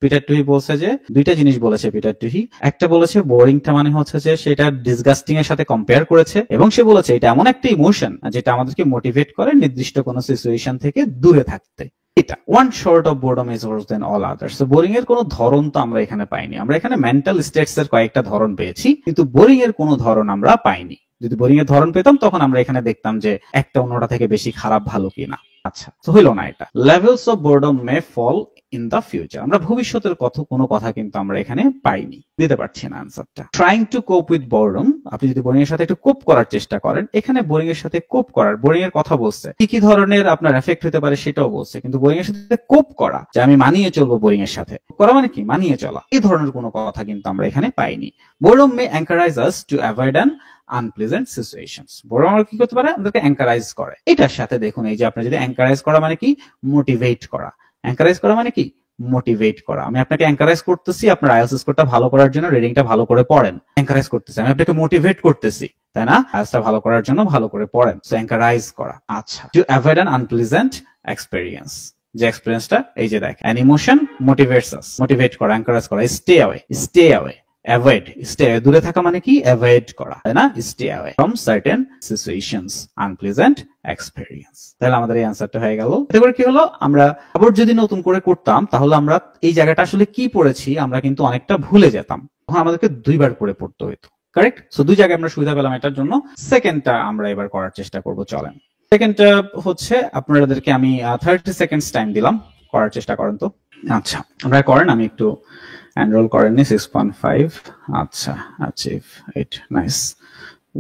পিটার টুহি বলছে যে দুইটা জিনিস বলেছে পিটার টুহি। একটা বলেছে বোরিংটা মানে হচ্ছে যে সেটা ডিসগাস্টিং এর সাথে কম্পেয়ার করেছে, এবং সে বলেছে এটা এমন একটা ইমোশন যেটা আমাদেরকে মোটিভেট করে নির্দিষ্ট কোনো সিচুয়েশন থেকে দূরে থাকতে। এটা one short of boredom is worse than all others. তো বোরিং এর কোনো ধরন তো আমরা এখানে পাইনি। আমরা এখানে মেন্টাল স্টেটস এর কয়েকটা ধরন পেয়েছি, কিন্তু বোরিং এর কোনো ধরন আমরা পাইনি। যদি বোরিং এর ধরন পেতাম, তখন আমরা এখানে দেখতাম যে একটা অন্যটা থেকে বেশি খারাপ ভালো কিনা। আচ্ছা, তো হইলো না এটা। Levels of boredom may fall in the future. আমরা ভবিষ্যতের কোনো কথা কিন্তু আমরা এখানে পাইনি, দিতে পারছি না আনসারটা। ট্রাইং টু কোপ উইথ বোরডম, আপনি যদি বোরিং এর সাথে একটু কোপ করার চেষ্টা করেন, এখানে বোরিং এর সাথে কোপ করার, বোরিং এর কথা বলছে, কি কি ধরনের আপনার এফেক্ট হতে পারে সেটাও বলছে, কিন্তু বোরিং এর সাথে কোপ করা, যে আমি মানিয়ে চলবো বোরিং এর সাথে, করা মানে কি? মানিয়ে চলা। এই ধরনের কোনো কথা কিন্তু আমরা এখানে পাইনি। Boredom May encourage us to avoid an unpleasant situations. Boredom কি করতে পারে? আমাদেরকে এনকারেজ করে। এটার সাথে দেখুন, এই যে আপনি যদি এনকারেজ করা মানে কি? মোটিভেট করা। এনকারেজ করা মানে কি? মোটিভেট করা। আমি আপনাকে এনকারেজ করতেছি আপনার আইএলটিএস স্কোরটা ভালো করার জন্য রিডিংটা ভালো করে পড়েন। এনকারেজ করতেছি, আমি আপনাকে মোটিভেট করতেছি, তাই না? আইএলটিএসটা ভালো করার জন্য ভালো করে পড়েন। সো এনকারেজ করা। আচ্ছা, to avoid an unpleasant experience, যে এক্সপেরিয়েন্সটা এই যে দেখ, an emotion motivates us, motivate করা, এনকারেজ করা। Stay away, stay away, avoid, stay দূরে থাকা মানে কি? অ্যাভয়েড করা, তাই না? Stay away from certain situations, unpleasant experience. তাহলে আমাদের এই অ্যান্সারটা হয়ে গেল। এতে করে কি হলো, আমরা আবার যদি নতুন করে করতাম, তাহলে আমরা এই জায়গাটা আসলে কি পড়েছি আমরা কিন্তু অনেকটা ভুলে যেতাম। তখন আমাদেরকে 2 বার করে পড়তে হতো। কারেক্ট? সো 2 জায়গায় আমরা সুবিধা পেলাম এটার জন্য। সেকেন্ডটা আমরা এবার করার চেষ্টা করব। চলেন, সেকেন্ডটা হচ্ছে আপনাদেরকে আমি 30 সেকেন্ডস টাইম দিলাম, করার চেষ্টা করেন তো। আচ্ছা, আমরা করেন, আমি একটু এনরোল করেননি। 6.5, আচ্ছা, achieve 8, nice,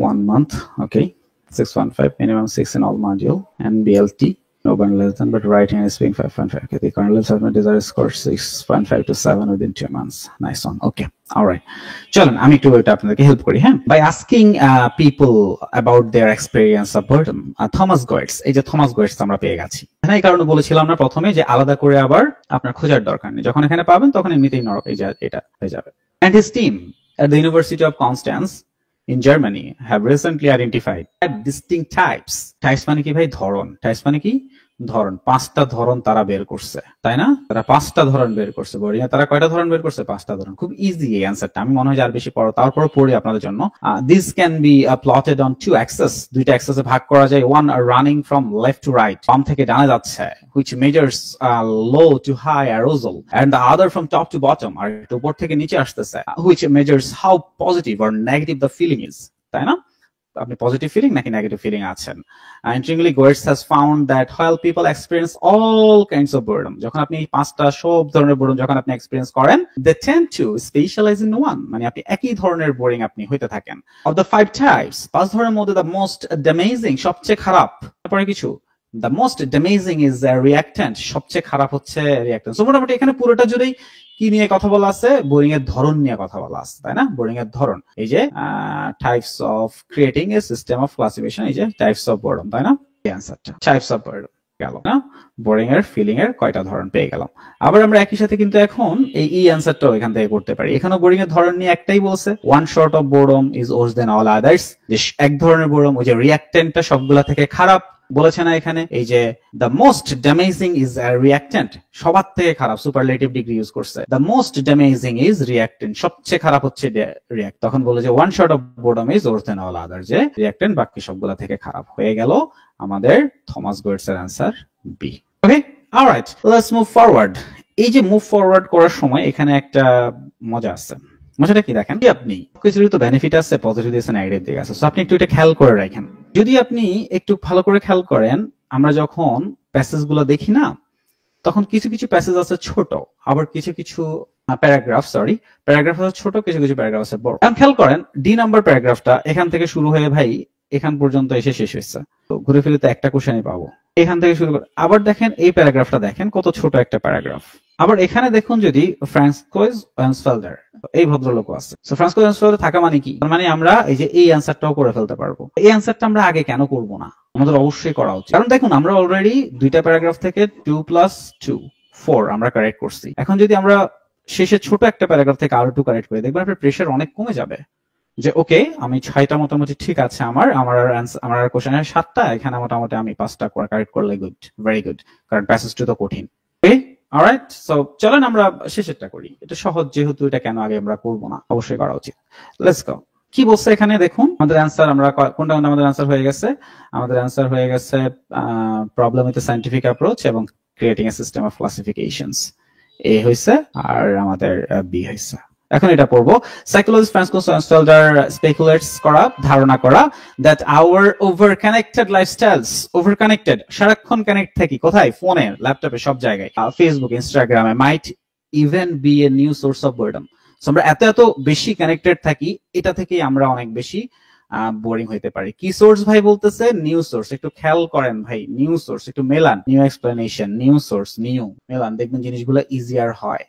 1 month, okay, 6.5, minimum 6 in all module, and BLT no one less than, but writing and speaking 5.5. Okay, the current level submit desired score 6.5 to 7 within 2 months. Nice one. Okay, alright, চলেন আমি একটু এটা আপনাদেরকে help করি। হ্যাঁ, by asking people about their experience of burden. Thomas Goetz, এই যে Thomas গয়েটস আমরা পেয়ে গেছি। হ্যাঁ, এই কারণে বলেছিলাম না প্রথমে যে আলাদা করে আবার আপনার খোঁজার দরকার নেই, যখন এখানে পাবেন তখন এমনিতেই এই যে এটা হয়ে যাবে। And his team at the University of Constance in Germany have recently identified distinct types. Types মানে কি ভাই? ধরন। Types মানে কি? ধরন। 5টা ধরন তারা বের করছে, তাই না? তারা 5টা ধরন বের করছে। বোরিং এ তারা কয়টা ধরন বের করছে? 5টা ধরন। খুব ইজি এই অ্যানসারটা, আমি মনে হয় যে আর বেশি পড়ো, তারপর পড়ি আপনাদের জন্য। This can be plotted on 2 axes, দুইটা অ্যাক্সেসে ভাগ করা যায়। One running from left to right, বাম থেকে ডানে যাচ্ছে, which measures low to high arousal, and the other from top to bottom, আর উপর থেকে নিচে আসতেছে, which measures how positive or negative the feeling is, তাই না? আপনি পজিটিভ ফিলিং নাকি নেগেটিভ ফিলিং আছেন। Interestingly, Goetz has found that while people experience all kinds of boredom, যখন আপনি 5টা সব ধরনের বোরিং যখন আপনি এক্সপেরিয়েন্স করেন, they tend to specialize in one, মানে আপনি একই ধরনের বোরিং আপনি হইতে থাকেন। Of the 5 types, 5 ধরনের মধ্যে the most damaging, সবচেয়ে খারাপ, তারপরে কিছু the most damaging is a reactant, সবচেয়ে খারাপ হচ্ছে রিঅ্যাক্ট্যান্ট। সো মোটামুটি এখানে পুরোটা জুড়েই কি নিয়ে কথা বলা আছে? বোরিং এর ধরন নিয়ে কথা বলা আছে, তাই না? বোরিং এর ধরন, এই যে types of creating a system of classification, এই যে টাইপস অফ বোরডম, তাই না? এই অ্যানসারটা টাইপস অফ বোরডম গেল না? বোরিং এর ফিলিং এর কয়টা ধরন পেয়ে গেলাম। আবার আমরা একই সাথে কিন্তু এখন এই অ্যানসারটাও এখান থেকে করতে পারি। এখানে বোরিং এর ধরন নিয়ে একটাই বলছে, one short of boredom is worse than all others, যে এক ধরনের বোরডম, ওই যে রিঅ্যাক্টেন্টটা সবগুলা থেকে খারাপ বলেছে না এখানে? এই যে the most damaging is a reactant, সবার থেকে খারাপ, সুপারলেটিভ ডিগ্রি ইউজ করছে। The most damaging is reactant, সবচেয়ে খারাপ হচ্ছে রিঅ্যাক্ট। তখন বলে যে one short of boredom is worse than all other, যে রিঅ্যাক্টেন্ট বাকি সবগুলা থেকে খারাপ। হয়ে গেল আমাদের থমাস গয়েটস এর answer B. Okay, alright, let's move forward. এই যে মুভ ফরওয়ার্ড করার সময় এখানে একটা মজা আছে। মজাটা কি দেখেন, আপনি কিছুর তো বেনিফিট আছে, পজিটিভ দিকে আছে, নেগেটিভ দিকে আছে। সো আপনি একটু এটা খেয়াল করে রাখেন। যদি আপনি একটু ভালো করে খেয়াল করেন, আমরা যখন প্যাসেজ গুলো দেখি না, তখন কিছু কিছু প্যাসেজ আছে ছোট, আবার কিছু কিছু প্যারাগ্রাফ আছে ছোট, কিছু কিছু প্যারাগ্রাফ আছে বড়। এখন খেয়াল করেন, ডি নাম্বার প্যারাগ্রাফটা এখান থেকে শুরু হয়ে ভাই এখান পর্যন্ত এসে শেষ হয়েছে। তো ঘুরে ফিরে তো একটা কোশ্চেনই পাবো এখান থেকে শুরু করে। আবার দেখেন এই প্যারাগ্রাফটা, দেখেন কত ছোট একটা প্যারাগ্রাফ। আবার এখানে দেখুন যদি ফ্রান্সকোইজ ওয়েন্সফেল্ডার, এই ভদ্রলোক আছে। সো ফ্রান্সকোইজ ওয়েন্সফেল্ডার থাকা মানে কি? মানে আমরা এই যে এই অ্যানসারটাও করে ফেলতে পারবো। এই অ্যানসারটা আমরা আগে কেন করব না? আমাদের অবশ্যই করা উচিত। কারণ দেখুন, আমরা অলরেডি দুইটা প্যারাগ্রাফ থেকে 2 + 2 4 আমরা কারেক্ট করছি। এখন যদি আমরা শেষে ছোট একটা প্যারাগ্রাফ থেকে আরো 2 কারেক্ট করি, দেখবেন আপনার প্রেশার অনেক কমে যাবে, যে ওকে আমি 6টা মোটামুটি ঠিক আছে, আমার কোশ্চেনের 7টা, এখানে মোটামুটি আমি 5টা কারেক্ট করলে গুড, ভেরি গুড, কারণ প্যাসেজটা তো কঠিন। ওকে, অলরাইট, সো চলেন আমরা শেষেরটা করি। এটা সহজ যেহেতু, এটা কেন আগে আমরা করব না? অবশ্যই করা উচিত। Let's go. কি বলছে এখানে দেখুন, আমাদের অ্যানসার, আমরা কোনটা আমাদের অ্যানসার হয়ে গেছে? আমাদের অ্যানসার হয়ে গেছে প্রবলেম উইথ সায়েন্টিফিক অ্যাপ্রোচ এবং creating a system of classifications, এ হইছে, আর আমাদের বি হইছে। এখন এটা পড়বো। সাইকোলজিস্ট ফ্রান্সকোইজ ওয়েন্সফেল্ডার স্পেকুলেটস করা, ধারণা করা, that our over connected lifestyles, over connected, সারাক্ষণ কানেক্ট থাকি কোথায়? ফোনে, ল্যাপটপে, সব জায়গায়, ফেসবুক, ইনস্টাগ্রামে, might even be a new source of boredom. আমরা এত বেশি কানেক্টেড থাকি, এটা থেকেই আমরা অনেক বেশি বোরিং হইতে পারি। কি সোর্স ভাই বলতেছে? New source. একটু খেয়াল করেন ভাই, নিউ সোর্স, একটু মেলান, new explanation, new source, new মেলান, দেখবেন জিনিসগুলো ইজিয়ার হয়।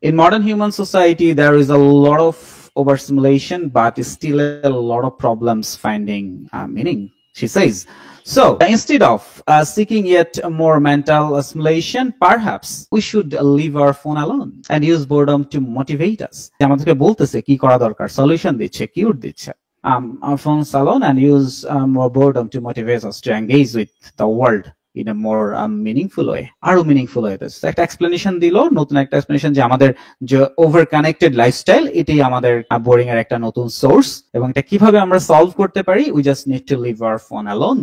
In modern human society, there is a lot of overstimulation, but still a lot of problems finding meaning, she says. So instead of seeking yet more mental stimulation, perhaps we should leave our phone alone and use boredom to motivate us. আমাদেরকে বলতেছে কি করা দরকার, solution দিচ্ছে, cute দিচ্ছে। Our phones alone and use more boredom to motivate us to engage with the world in a more meaningful way, আরো meaningful way. একটা explanation দিল, নতুন একটা এক্সপ্লেনেশন, যে আমাদের যে ওভার কানেক্টেড লাইফস্টাইল, এটাই আমাদের বোরিং এর একটা নতুন সোর্স, এবং এটা কিভাবে আমরা সলভ করতে পারি? We just need to live our phone alone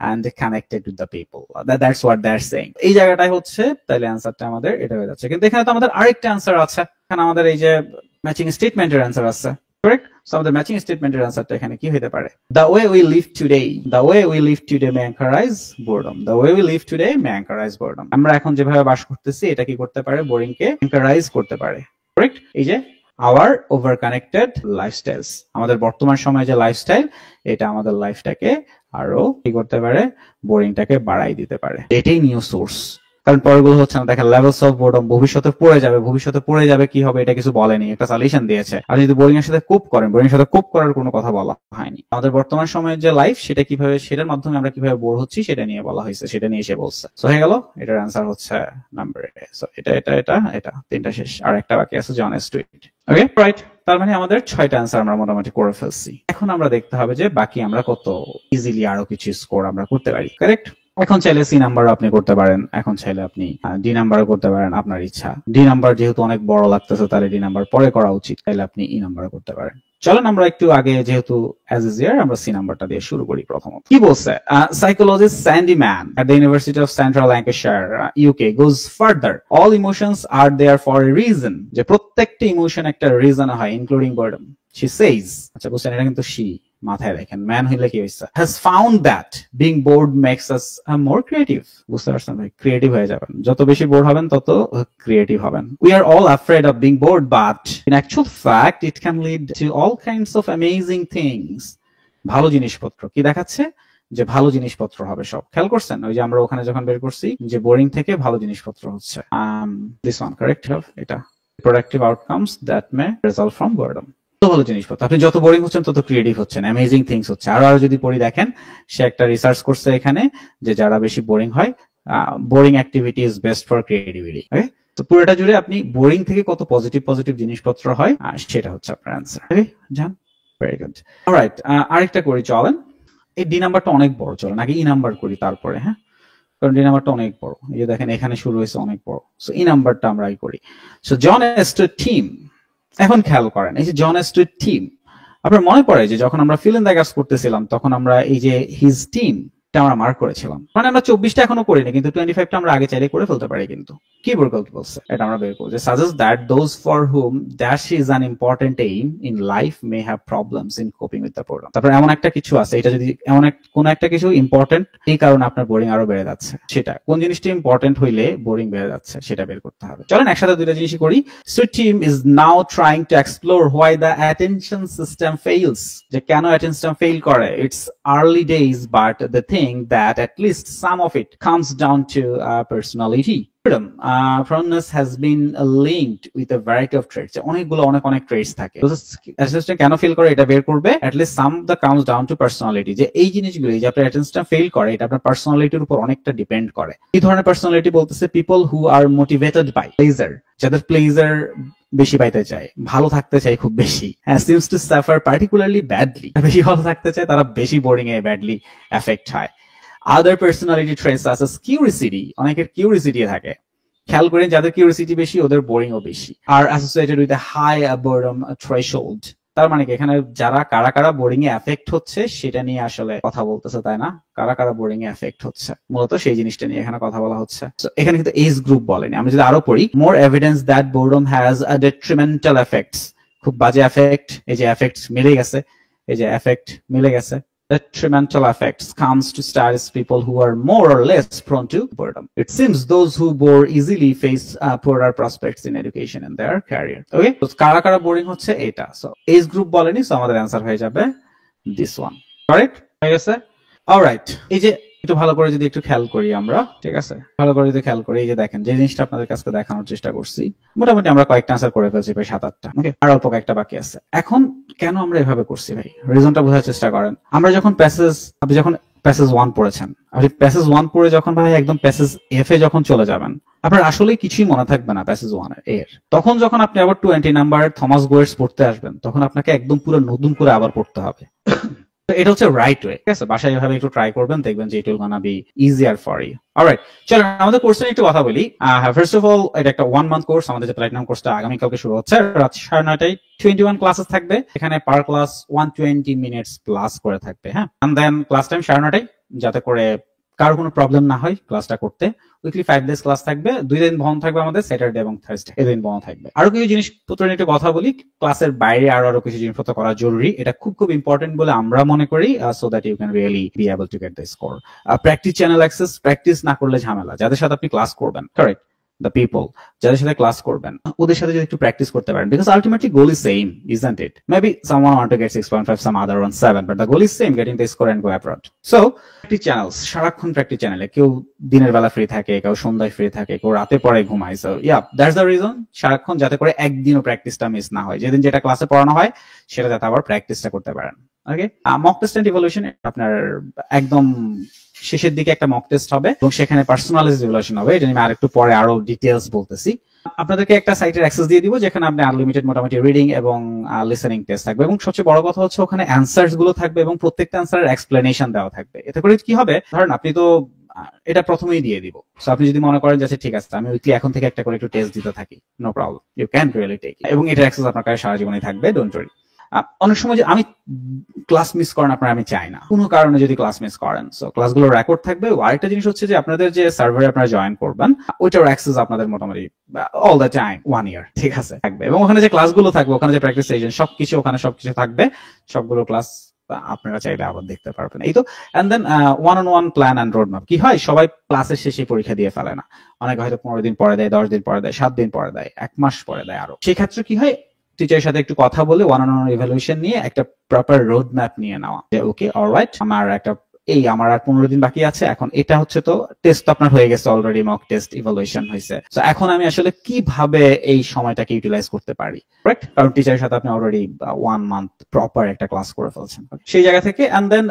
and connected with the people. That's what they're saying. এই জায়গাটাই হচ্ছে, তাহলে অ্যানসারটা আমাদের এটা হয়ে যাচ্ছে। কিন্তু এখানে তো আমাদের আরেকটা অ্যানসার আছে, এখানে আমাদের এই যে ম্যাচিং স্টেটমেন্টের অ্যানসার আছে, কারেক্ট? সো আমাদের ম্যাচিং স্টেটমেন্টের অ্যানসারটা এখানে কি হতে পারে? The way we live today may encourage boredom. The way we live today may encourage boredom. আমরা এখন যেভাবে বাস করতেছি, এটা কি করতে পারে? বোরিং কে এনকারেজ করতে পারে, কারেক্ট? এই যে our over connected lifestyles, আমাদের বর্তমান সময়ে যে লাইফস্টাইল, এটা আমাদের লাইফটাকে আরো কি করতে পারে? বোরিংটাকে বাড়াই দিতে পারে। এটাই নিউ সোর্স, কারণ পরেরগুলো হচ্ছে না। দেখেন লেভেলস অফ বোর্ডম, ভবিষ্যতে পড়ে যাবে কি হবে এটা কিছু বলেনি, একটা সলিউশন দিয়েছে। আর যদি বোরিং এর সাথে কোপ করেন, বোরিং এর সাথে কোপ করার কোনো কথা বলা হয়নি। আমাদের বর্তমান সময়ের যে লাইফ সেটা কিভাবে, সেটার মাধ্যমে আমরা কিভাবে বোর হচ্ছি সেটা নিয়ে বলা হয়েছে, সেটা নিয়ে এসে বলছে। সো হয়ে গেল, এটার অ্যান্সার হচ্ছে নাম্বার এ। সো এটা তিনটা শেষ, আর একটা বাকি আছে জন স্টুইট। ওকে রাইট, তার মানে আমাদের 6টা অ্যান্সার আমরা মোটামুটি করে ফেলছি। এখন আমরা দেখতে হবে যে বাকি আমরা কত ইজিলি আরো কিছু স্কোর আমরা করতে পারি। কারেক্ট? এখন চাইলে সি নাম্বারও আপনি করতে পারেন, এখন চাইলে আপনি ডি নাম্বারও করতে পারেন, আপনার ইচ্ছা। ডি নাম্বার যেহেতু অনেক বড় লাগতেছে তাহলে ডি নাম্বার পরে করা উচিত, তাহলে আপনি ই নাম্বারও করতে পারেন। চলেন আমরা একটু আগে, যেহেতু অ্যাজ ইজ ইয়ার, আমরা সি নাম্বারটা দিয়ে শুরু করি। প্রথমত কি বলছে, psychologist Sandi Mann at the University of Central Lancashire UK goes further, all emotions are there for a reason, যে প্রত্যেকটা ইমোশন একটা রিজন হয়, ইনক্লুডিং বোর্ডম। She says, আচ্ছা বুঝছেন, এটা কিন্তু she, মাথায় রাখেন, ম্যান হইলে কি হইছে, has found that being bored makes us more creative। বুঝতে পারছেন ভাই, ক্রিয়েটিভ হয়ে যাবেন, যত বেশি বোর হবেন তত ক্রিয়েটিভ হবেন। We are all afraid of being bored, but in actual fact it can lead to all kinds of amazing things। ভালো জিনিসপত্র কি দেখাচ্ছে, যে ভালো জিনিসপত্র হবে সব। খেয়াল করছেন ওই যে আমরা ওখানে যখন বের করছি যে বোরিং থেকে ভালো জিনিসপত্র হচ্ছে, this one correct, এটা productive outcomes that may result from boredom। ভালো জিনিসপত্র, আপনি যত বোরিং হচ্ছেন তত ক্রিয়েটিভ হচ্ছেন, অ্যামেজিং থিংস হচ্ছে। আরো যদি পড়ি, দেখেন সে একটা রিসার্চ করছে এখানে যে যারা বেশি বোরিং হয়, boring activity is best for creativity. Okay, তো পুরোটা জুড়ে আপনি বোরিং থেকে কত পজিটিভ জিনিসপত্র হয় সেটা হচ্ছে আপনার অ্যান্সার। ওকে জান, ভেরি গুড। অলরাইট, আরেকটা করি চলেন। এই ডি নাম্বারটা অনেক বড়, চলেন আগে ই নাম্বার করি তারপরে, হ্যাঁ, কারণ ডি নাম্বারটা অনেক বড়। এই যে দেখেন এখানে শুরু হয়েছে অনেক বড়। সো ই নাম্বারটা আমরা করি। সো জন স্টুড টিম, এখন খেয়াল করেন এই যে জন স্টুইট টিম, আপনার মনে পড়ে যে যখন আমরা ফিল ইন দ্য গ্যাপস করতেছিলাম তখন আমরা এই যে হিজ টিম আমরা মার্ক করেছিলাম, মানে আমরা 24টা এখনো করিনি, কিন্তু 25টা আমরা আগে চাইলে করে ফেলতে পারি। কিন্তু কি বলছে এটা আমরা বের করব, যে suggest that those for hmm dash is an important aim in life may have problems in coping with the boredom. তারপর এমন একটা কিছু আছে, এটা যদি কোন একটা কিছু ইম্পর্টেন্ট, এই কারণে আপনার বোরিং আরো বেড়ে যাচ্ছে, সেটা কোন জিনিসটা ইম্পর্টেন্ট হইলে বোরিং বেড়ে যাচ্ছে সেটা বের করতে হবে। চলেন একসাথে দুইটা জিনিসই করি। Sweet team is now trying to explore why the attention system fails, যে কেন অ্যাটেনশন ফেইল করে। It's early days but the thing that at least some of it comes down to personality. Proneness has been linked with a variety of traits. অনেকগুলো অনেক traits থাকে। Attention কেন fail করে এটা বের করবে, at least some that comes down to personality, যে এই জিনিসগুলো যে আপনার অ্যাটেনশন ফেল করে এটা আপনার পার্সোনালিটির উপর অনেকটা ডিপেন্ড করে। এই ধরনের পার্সোনালিটি বলতেছে people who are motivated by pleasure, যাদের প্লেজার বেশি পাইতে চায়, ভালো থাকতে চায় খুব বেশি, seems to suffer particularly badly, বেশি ভালো থাকতে চায় তারা বেশি বোরিং এ ব্যাডলি এফেক্ট হয়। Other personality traits such as curiosity, অনেকের কিউরিসিটি থাকে, খেয়াল করেন যাদের কিউরিসিটি বেশি ওদের বোরিং ও বেশি। আর associated with a high boredom threshold, তার মানে কি এখানে যারা কারা বোরিং এ এফেক্ট হচ্ছে সেটা নিয়ে আসলে কথা বলতেছে, তাই না? কারা বোরিং এ এফেক্ট হচ্ছে মূলত সেই জিনিসটা নিয়ে এখানে কথা বলা হচ্ছে। এখানে কিন্তু এজ গ্রুপ বলেনি। আমরা যদি আরো পড়ি, more evidence that boredom has a detrimental effects, খুব বাজে এফেক্ট, এই যে এফেক্ট মিলে গেছে, এই যে এফেক্ট মিলে গেছে, detrimental effects comes to status people who are more or less prone to boredom. It seems those who bore easily face poorer prospects in education and their career. Okay, so কারা boring হচ্ছে এটা। So age group বলেনি, so আমাদের answer হয়ে যাবে this one. Correct হয়ে গেছে। Alright, এই যে একটু ভালো করে যদি একটু খেয়াল করি আমরা, ঠিক আছে, ভালো করে যদি খেয়াল করি, এই যে দেখেন যে জিনিসটা আপনাদের কাছে দেখানোর চেষ্টা করছি, মোটামুটি আমরা কয়েকটা আনসার করে ফেলছি, প্রায় 7-8টা। ওকে, আর অল্প কয়েকটা বাকি আছে। এখন কেন আমরা এভাবে করছি ভাই, রিজনটা বোঝার চেষ্টা করেন। আমরা যখন আপনি যখন প্যাসেজ 1 পড়েছেন, আপনি প্যাসেজ 1 পড়ে যখন ভাই একদম প্যাসেজ এফ এ যখন চলে যাবেন, আপনার আসলে কিছুই মনে থাকবে না প্যাসেজ 1 এর। তখন যখন আপনি আবার 20 নাম্বার থমাস গোয়েটস পড়তে আসবেন, তখন আপনাকে একদম পুরো নতুন করে আবার পড়তে হবে। এটা হচ্ছে রাইট ওয়ে, ঠিক আছে? বাসায় এভাবে একটু ট্রাই করবেন, দেখবেন যে it will gonna be easier for you. Alright, চলেন আমাদের কোর্স নিয়ে একটু কথা বলি। ফার্স্ট অফ অল, এটা একটা 1 মান্থ কোর্স। আমাদের যে প্ল্যাটিনাম কোর্সটা আগামীকালকে শুরু হচ্ছে, রাত 9:30টায় 21 ক্লাসেস থাকবে। এখানে পার ক্লাস 120 মিনিটস প্লাস করে থাকবে, হ্যাঁ। এন্ড দেন ক্লাস টাইম 9:30টায়, যাতে করে কারো কোনো প্রবলেম না হয় ক্লাসটা করতে। উইকলি 5 ডেজ ক্লাস থাকবে, 2 দিন বন্ধ থাকবে আমাদের, স্যাটারডে এবং থার্সডে, এদিন বন্ধ থাকবে। আরো কিছু জিনিসপত্র নিয়ে একটু কথা বলি। ক্লাসের বাইরে আরো কিছু জিনিসপত্র করা জরুরি, এটা খুব ইম্পর্টেন্ট বলে আমরা মনে করি, so that you can really be able to get the score. Practice channel access, practice না করলে ঝামেলা, যাদের সাথে আপনি ক্লাস করবেন, কারেক্ট, দ্য পিপল যাদের সাথে ক্লাস করবেন ওদের সাথে যদি একটু প্র্যাকটিস করতে পারেন, because ultimately goal is same, isn't it? Maybe someone want to get 6.5, some other one 7, but the goal is same, getting the score and go abroad. So practice channels, সারাক্ষণ practice চ্যানেলে, কেউ দিনের বেলা free থাকে, কেউ সন্ধ্যায় free থাকে, কেউ রাতে পরে ঘুমায়। So yeah, that's the reason, সারাক্ষণ যাতে করে একদিনও প্র্যাকটিসটা মিস না হয়, যেদিন যেটা ক্লাসে পড়ানো হয় সেটা যাতে আবার প্র্যাকটিসটা করতে পারেন। ওকে, মক টেস্ট এন্ড ইভালুয়েশন আপনার একদম শেষের দিকে একটা মক টেস্ট হবে এবং সেখানে পার্সোনালাইজড ইভালুয়েশন হবে। এটা নিয়ে আরেকটু পরে আরো ডিটেইলস বলতেছি। আপনাদেরকে একটা সাইটের অ্যাক্সেস দিয়ে দিব যেখানে আপনি আনলিমিটেড মোটামুটি রিডিং এবং লিসেনিং টেস্ট থাকবে, এবং সবচেয়ে বড় কথা হচ্ছে ওখানে অ্যানসারস গুলো থাকবে এবং প্রত্যেকটা অ্যানসারের এক্সপ্লেনেশন দেওয়া থাকবে। এতে করে কি হবে, ধরেন আপনি তো এটা প্রথমেই দিয়ে দিব, সো আপনি যদি মনে করেন যে ঠিক আছে আমি উইকলি এখন থেকে একটা করে একটু টেস্ট দিতে থাকি, no problem, you can really take, এবং এটার অ্যাক্সেস আপনার কাছে সারা জীবনই থাকবে, ডোন্ট ওয়ারি। অনেক সময় যে আমি ক্লাস মিস করেন আপনারা, আমি চাই না কোনো কারণে যদি ক্লাস মিস করেন, সো ক্লাসগুলো রেকর্ড থাকবে। আরেকটা জিনিস হচ্ছে যে আপনাদের যে সার্ভারে আপনারা জয়েন করবেন ওইটার অ্যাক্সেস আপনাদের মোটামুটি অল দ্য টাইম 1 ইয়ার, ঠিক আছে, থাকবে। এবং ওখানে যে ক্লাসগুলো থাকবে, ওখানে যে প্র্যাকটিস সেশন সবকিছু ওখানে সবকিছু থাকবে, সবগুলো ক্লাস আপনারা চাইলে আবার দেখতে পারবেন। এই তো, and then one on one plan and road map. কি হয়, সবাই ক্লাসের শেষে পরীক্ষা দিয়ে ফেলে না, অনেকে হয়তো 15 দিন পরে দেয়, 10 দিন পরে দেয়, 7 দিন পরে দেয়, 1 মাস পরে দেয়। আরো সেই ক্ষেত্রে কি হয়, টিচারের সাথে একটু কথা বলে ওয়ান অন ওয়ান ইভ্যালুয়েশন নিয়ে একটা প্রপার রোড ম্যাপ নিয়ে নেওয়া, যে ওকে অলরাইট আমার একটা আমার আর 15 দিন বাকি আছে, এখন এটা হচ্ছে তো টেস্ট তো আপনার হয়ে গেছে অলরেডি, মক টেস্ট ইভালুয়েশন হয়েছে, তো এখন আমি আসলে কিভাবে এই সময়টাকে ইউটিলাইজ করতে পারি, রাইট? কারণ টিচারের সাথে আপনি অলরেডি 1 মান্থ প্রপার একটা ক্লাস করে ফেলছেন সেই জায়গা থেকে। And then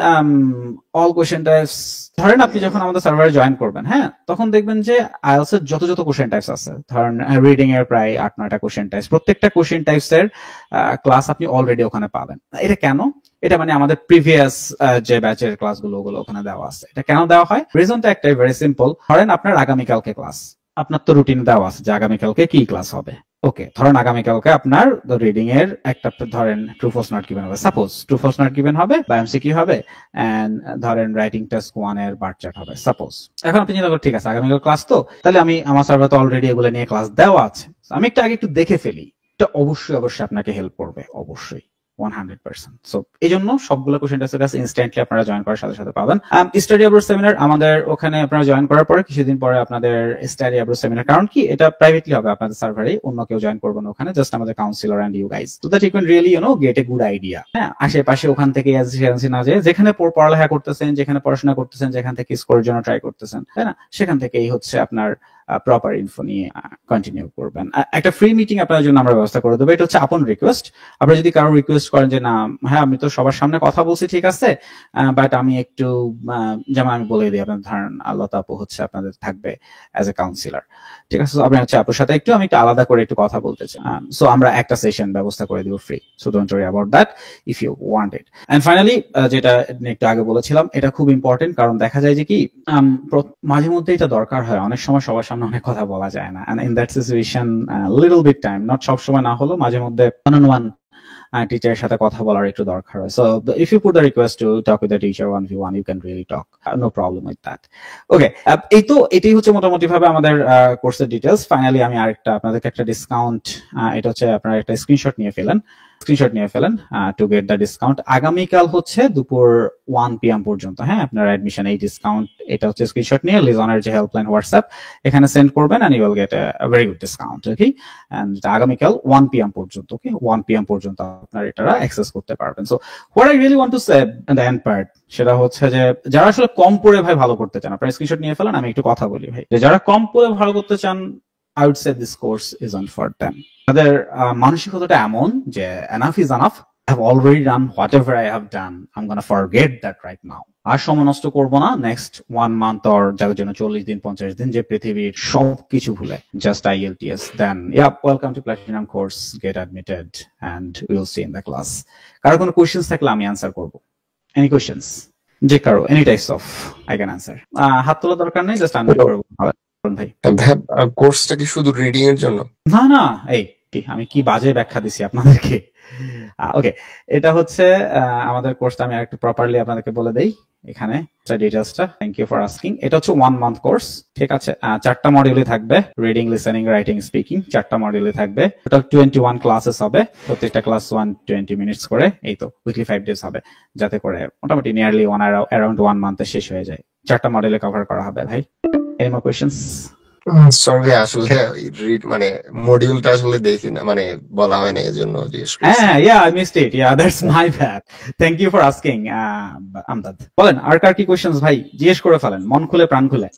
all question types, ধরেন আপনি যখন আমাদের সার্ভারে জয়েন করবেন, হ্যাঁ, তখন দেখবেন যে আইএলটিএস এর যত যত কোশ্চেন টাইপস আছে, ধরেন রিডিং এর প্রায় 8-9টা কোশ্চেন টাইপস, প্রত্যেকটা কোশ্চেন টাইপস এর ক্লাস আপনি অলরেডি ওখানে পাবেন। এটা কেন? এটা মানে আমাদের প্রিভিয়াস যে ব্যাচের ক্লাসগুলো ওগুলো ওখানে দেওয়া আছে। এটা কেন দেওয়া হয়, রিজনটা একটাই, ভেরি সিম্পল। ধরেন আপনার আগামীকালকে ক্লাস, আপনার তো রুটিন দেওয়া আছে যে আগামীকালকে কি ক্লাস হবে। ওকে, ধরেন আগামীকালকে আপনার রিডিং এর একটা ধরেন ট্রু ফলস নট গিভেন হবে, suppose true false not given হবে বা এমসিকিউ হবে, এন্ড ধরেন রাইটিং টেস্ট 1 এর বার চার্ট হবে, সাপোজ। এখন আপনি চিন্তা করেন ঠিক আছে আগামীকাল ক্লাস, তো তাহলে আমি আমার সার্ভারে তো অলরেডি এগুলো নিয়ে ক্লাস দেওয়া আছে, আমি একটু আগে একটু দেখে ফেলি। এটা অবশ্যই অবশ্যই আপনাকে হেল্প করবে, অবশ্যই 100%। সো এই জন্য সবগুলো কোশ্চেন টেস্টের কাছে ইনস্ট্যান্টলি আপনারা জয়েন করার সাথে সাথে পাবেন। স্টাডি অ্যাব্রোড সেমিনার আমাদের ওখানে আপনারা জয়েন করার পরে কিছুদিন পরে আপনাদের স্টাডি অ্যাব্রোড সেমিনার, কারণ কি এটা প্রাইভেটলি হবে আপনাদের সার্ভারে, অন্য কেউ জয়েন করবে না ওখানে, জাস্ট আমাদের counsellor and you guys, so that you can really get a good idea. হ্যাঁ, আশেপাশে ওখান থেকে এজেন্সি না যায়, যেখানে পড়ালেখা করতেছেন, যেখানে পড়াশোনা করতেছেন, যেখান থেকে স্কোরের জন্য ট্রাই করতেছেন, তাই না, সেখান থেকেই হচ্ছে আপনার প্রপার ইনফো নিয়ে কন্টিনিউ করবেন। একটা ফ্রি মিটিং আপনার জন্য আমরা ব্যবস্থা করে দেবো, এটা হচ্ছে আপন রিকোয়েস্ট। আপনারা যদি কারো রিকোয়েস্ট করেন যে না হ্যাঁ আমি তো সবার সামনে কথা বলছি ঠিক আছে, বাট আমি একটু যেমন আমি বলে দিই, আপনার ধরেন আল্লাহ আপু হচ্ছে আপনাদের থাকবে অ্যাজ এ কাউন্সিলর, ঠিক আছে, আপনি হচ্ছে আপুর সাথে আমি একটু আলাদা করে একটু কথা বলতে চাই, সো আমরা একটা সেশন ব্যবস্থা করে দিব free, so don't worry about that if you want it. And finally যেটা একটু আগে বলেছিলাম, এটা খুব ইম্পর্টেন্ট, কারণ দেখা যায় যে কি মাঝে মধ্যে এটা দরকার হয়, অনেক সময় সবার সামনে অনেক কথা বলা যায় না, and in that situation little bit time, not সব সময় না হলেও মাঝে মধ্যে ওয়ান অন ওয়ান টিচারের সাথে কথা বলার একটু দরকার হয়। So if you put the request to talk with the teacher 1v1, you can really talk, no problem with that. Okay, এটাই হচ্ছে মোটামুটি ভাবে আমাদের কোর্সের ডিটেলস। ফাইনালি আমি আরেকটা আপনাদেরকে একটা ডিসকাউন্ট, এটা হচ্ছে আপনারা একটা স্ক্রিনশট নিয়ে ফেলেন টু গেট দ্য ডিসকাউন্ট। আগামীকাল হচ্ছে দুপুর 1 PM পর্যন্ত, হ্যাঁ, আপনার অ্যাডমিশন এই ডিসকাউন্ট, এটা হচ্ছে স্ক্রিনশট নিয়ে লিজনের যে হেল্পলাইন হোয়াটসঅ্যাপ এখানে সেন্ড করবেন, and you will get a very good discount. Okay, and আগামীকাল 1 PM পর্যন্ত, ওকে, 1 PM পর্যন্ত আপনারা এটা অ্যাক্সেস করতে পারবেন। So what I really want to say in the end part, সেটা হচ্ছে যে যারা আসলে কম পড়ে ভাই ভালো করতে চান, আপনারা স্ক্রিনশট নিয়ে ফেলেন, আমি একটু কথা বলি ভাই, যে যারা কম পড়ে ভালো করতে চান, I would say this course isn't for them. তাদের মানসিকতাটা এমন যে enough is enough. I have already done whatever I have done. I'm gonna forget that right now. আর সময় নষ্ট করবো না নেক্সট 1 মান্থ or যাদের জন্য 40 দিন 50 দিন, যে পৃথিবীর সবকিছু ভুলে just IELTS, then yeah, welcome to Platinum course, get admitted and we'll see in the class. কারো কোনো কোশ্চেন্স থাকলে আমি অ্যান্সার করবো। Any questions? যে কারো any types of I can answer. হাত তোলা দরকার নেই, জাস্ট আনমিউট করবো ভাই। কোর্সটা কি শুধু রিডিং এর জন্য? না না, এই আমি কি বাজে ব্যাখ্যা দিছি আপনাদেরকে। ওকে, এটা হচ্ছে আমাদের কোর্সটা, আমি একটু প্রপারলি আপনাদেরকে বলে দেই এখানে ডিটেইলসটা। Thank you for asking. এটা হচ্ছে 1 মান্থ কোর্স, ঠিক আছে, 4টা মডিউলে থাকবে, রিডিং, লিসেনিং, রাইটিং, স্পিকিং, 4টা মডিউলে থাকবে, টোটাল 21 ক্লাসেস হবে, প্রত্যেকটা ক্লাস 120 মিনিটস করে, এই তো উইকলি 5 ডেজ হবে, যাতে করে মোটামুটি নিয়ারলি অ্যারাউন্ড 1 মান্থে শেষ হয়ে যায়, 4টা মডিউলে কভার করা হবে। ভাই, এনি মোর কোয়েশ্চেন্স? সরি আসলে রিড মানে মডিউলটা আসলে দেখি না, মানে বলা হয় না, এজন্য জিজ্ঞেস করছি। হ্যাঁ, yeah, I missed it. Yeah, that's my bad. Thank you for asking, আমদাদ। বলেন আর কার কি কোশ্চেন্স ভাই, জিজ্ঞেস করে ফেলেন মন খুলে প্রাণ খুলে।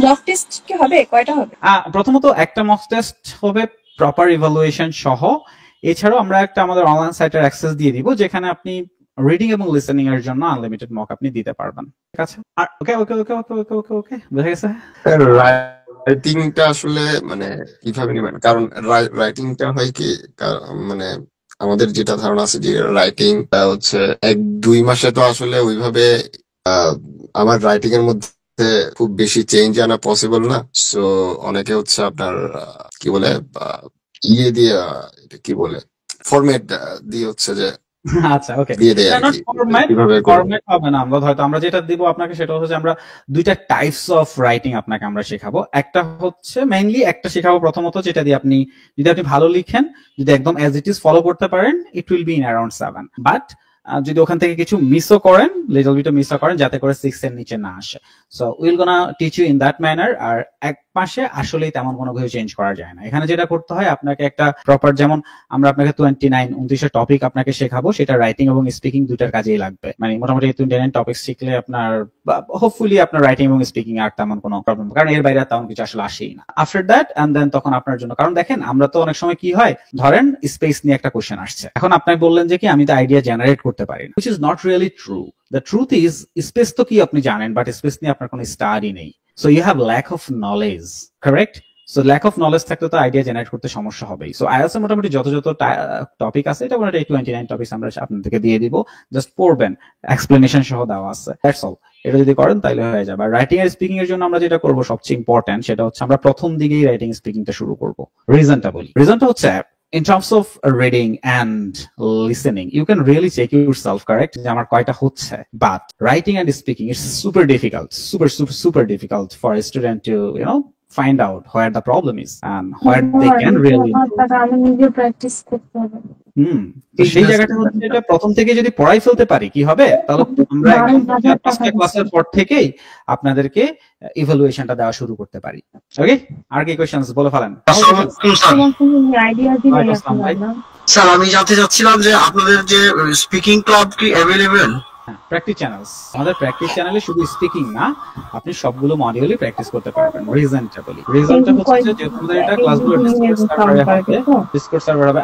মক টেস্ট কি হবে? কয়টা হবে? প্রথমত একটা মক টেস্ট হবে প্রপার ইভালুয়েশন সহ। এছাড়াও আমরা একটা আমাদের অনলাইন সাইটের অ্যাক্সেস দিয়ে দিব, যেখানে আপনি রিডিং এবং লিসেনিং এর জন্য আনলিমিটেড মক আপনি দিতে পারবেন। ঠিক আছে? আর ওকে ওকে ওকে ওকে ওকে ওকে ওকে বুঝা গেছে? রাইটিংটা আসলে মানে কিভাবে নেবেন? কারণ রাইটিংটা হয় কি, মানে আমাদের যেটা ধারণা আছে যে রাইটিংটা হচ্ছে 1-2 মাসে তো আসলে ওইভাবে আমার রাইটিং এর মধ্যে খুব বেশি চেঞ্জ আনা পসিবল না। সো অনেকে হচ্ছে আপনার কি বলে ইয়ে দিয়ে এটা কি বলে ফরম্যাট দিয়ে হচ্ছে যে আচ্ছা ওকে, দিয়ে দেয় আর কি। কিভাবে করবেন? ফরম্যাট হবে না, আমরা হয়তো আমরা যেটা দিব আপনাকে সেটা হচ্ছে আমরা দুইটা টাইপস অফ রাইটিং আপনাকে আমরা শেখাবো। একটা হচ্ছে মেইনলি একটা শেখাবো প্রথমত, যেটা দিয়ে আপনি যদি আপনি ভালো লিখেন, যদি একদম অ্যাজ ইট ইজ ফলো করতে পারেন, ইট will be in around 7। But যদি ওখান থেকে কিছু মিসও করেন, লিটল বিট মিসও করেন, যাতে করে 6 এর নিচে না আসে, so will gonna teach you in that manner. আর এক মাসে আসলেই তেমন কোনো কিছু চেঞ্জ করা যায় না। এখানে যেটা করতে হয়, আপনাকে একটা প্রপার, যেমন আমরা আপনাকে 29 টপিক আপনাকে শেখাবো, সেটা রাইটিং এবং স্পিকিং দুটার কাজেই লাগবে। মানে মোটামুটি 29 টপিক শিখলে আপনার হোপফুলি আপনার রাইটিং এবং স্পিকিং আর তেমন কোনো প্রবলেম, কারণ এর বাইরে তেমন কিছু আসলে আসেই না। আফটার দ্যাট এন্ড দেন তখন আপনার জন্য, কারণ দেখেন আমরা তো অনেক সময় কি হয়, ধরেন স্পেস নিয়ে একটা কোশ্চেন আসছে, এখন আপনি বললেন যে কি আমি তো আইডিয়া জেনারেট করতে পারি না, which is not really true. The truth is space তো কি আপনি জানেন, বাট স্পেস নিয়ে আপনার কোনো স্টাডি নেই, so you have lack of knowledge, correct? So lack of knowledge থাকলে তো আইডিয়া জেনারেট করতে সমস্যা হবেই। সো আইএলটিএস মোটামুটি যত টপিক আছে, এটা মোটামুটি 29 টপিক আমরা আপনাদেরকে দিয়ে দিব, জাস্ট পড়বেন, এক্সপ্লেনেশন সহ দেওয়া আছে, দ্যাটস অল। এটা যদি করেন তাহলে হয়ে যাবে। আর রাইটিং আর স্পিকিং এর জন্য আমরা যেটা করবো সবচেয়ে ইম্পর্টেন্ট, সেটা হচ্ছে আমরা প্রথম দিকেই রাইটিং স্পিকিংটা শুরু করবো। রিজনটা বলি, রিজনটা হচ্ছে in terms of reading and listening, you can really check yourself, correct? যে আমার কয়টা হচ্ছে, but writing and speaking is super difficult, super difficult for a student to, you know, find out where the problem is and where they can really improve. আমি নিজে practice করতে হবে। তো সেই জায়গাটা হচ্ছে, এটা প্রথম থেকে যদি পড়াই ফেলতে পারি কি হবে, তাহলে আমরা একদম 4-5টা ক্লাসের পর থেকেই আপনাদেরকে ইভালুয়েশনটা দেওয়া শুরু করতে পারি। ওকে, আর কি কোশ্চেনস বলে ফেলেন। আইডিয়া দিলে স্যার আমি জানতে চাচ্ছিলাম যে আপনাদের যে স্পিকিং ক্লাব কি অ্যাভেলেবল? প্র্যাকটিস চ্যানেলস, আমাদের প্র্যাকটিস চ্যানেলে শুধু স্পিকিং না, আপনি সবগুলো মডিউলই প্র্যাকটিস করতে পারবেন। রিজনটা বলি, রিজনটা হচ্ছে যে আমাদের এটা ক্লাসগুলো ডিসকর্ড সার্ভার হবে।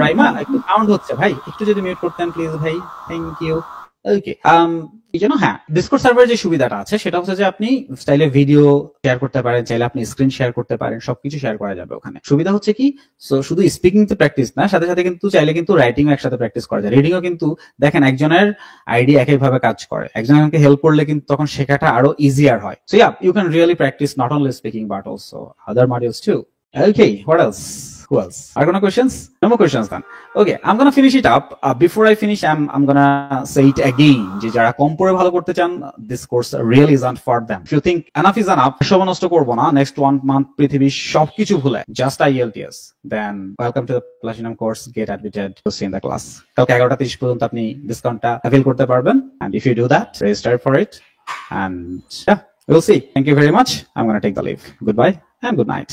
রাইমা একটু সাউন্ড হচ্ছে ভাই, একটু যদি মিউট করতেন প্লিজ ভাই, থ্যাংক ইউ। ওকে, এই জন্য হ্যাঁ, ডিসকর্ড সার্ভারের যে সুবিধাটা আছে সেটা হচ্ছে যে আপনি চাইলে ভিডিও শেয়ার করতে পারেন, চাইলে আপনি স্ক্রিন শেয়ার করতে পারেন, সবকিছু শেয়ার করা যাবে ওখানে। সুবিধা হচ্ছে কি, শুধু স্পিকিং তো প্র্যাকটিস না, সাথে সাথে কিন্তু চাইলে কিন্তু রাইটিং একসাথে প্র্যাকটিস করা যায়। রিডিংও কিন্তু দেখেন একজনের আইডিয়া একইভাবে কাজ করে, একজনকে হেল্প করলে কিন্তু তখন শেখাটা আরো ইজিয়ার হয়। So yeah, you can really practice not only speaking but also other modules too. Okay, what else? Who else? Are gonna questions? No more questions then. Okay, I'm gonna finish it up. Before I finish, I'm gonna say it again. যে যারা কম পড়ে ভালো করতে চান, this course really isn't for them. If you think enough is enough, সময় নষ্ট করবো না, next 1 month পৃথিবীর সবকিছু ভুলে just IELTS, then welcome to the Platinum course. Get admitted to see in the class. কালকে 11:30 পর্যন্ত আপনি ডিসকাউন্টটা avail করতে পারবেন, and if you do that, register for it, and yeah, we'll see. Thank you very much. I'm gonna take the leave. Goodbye and good night.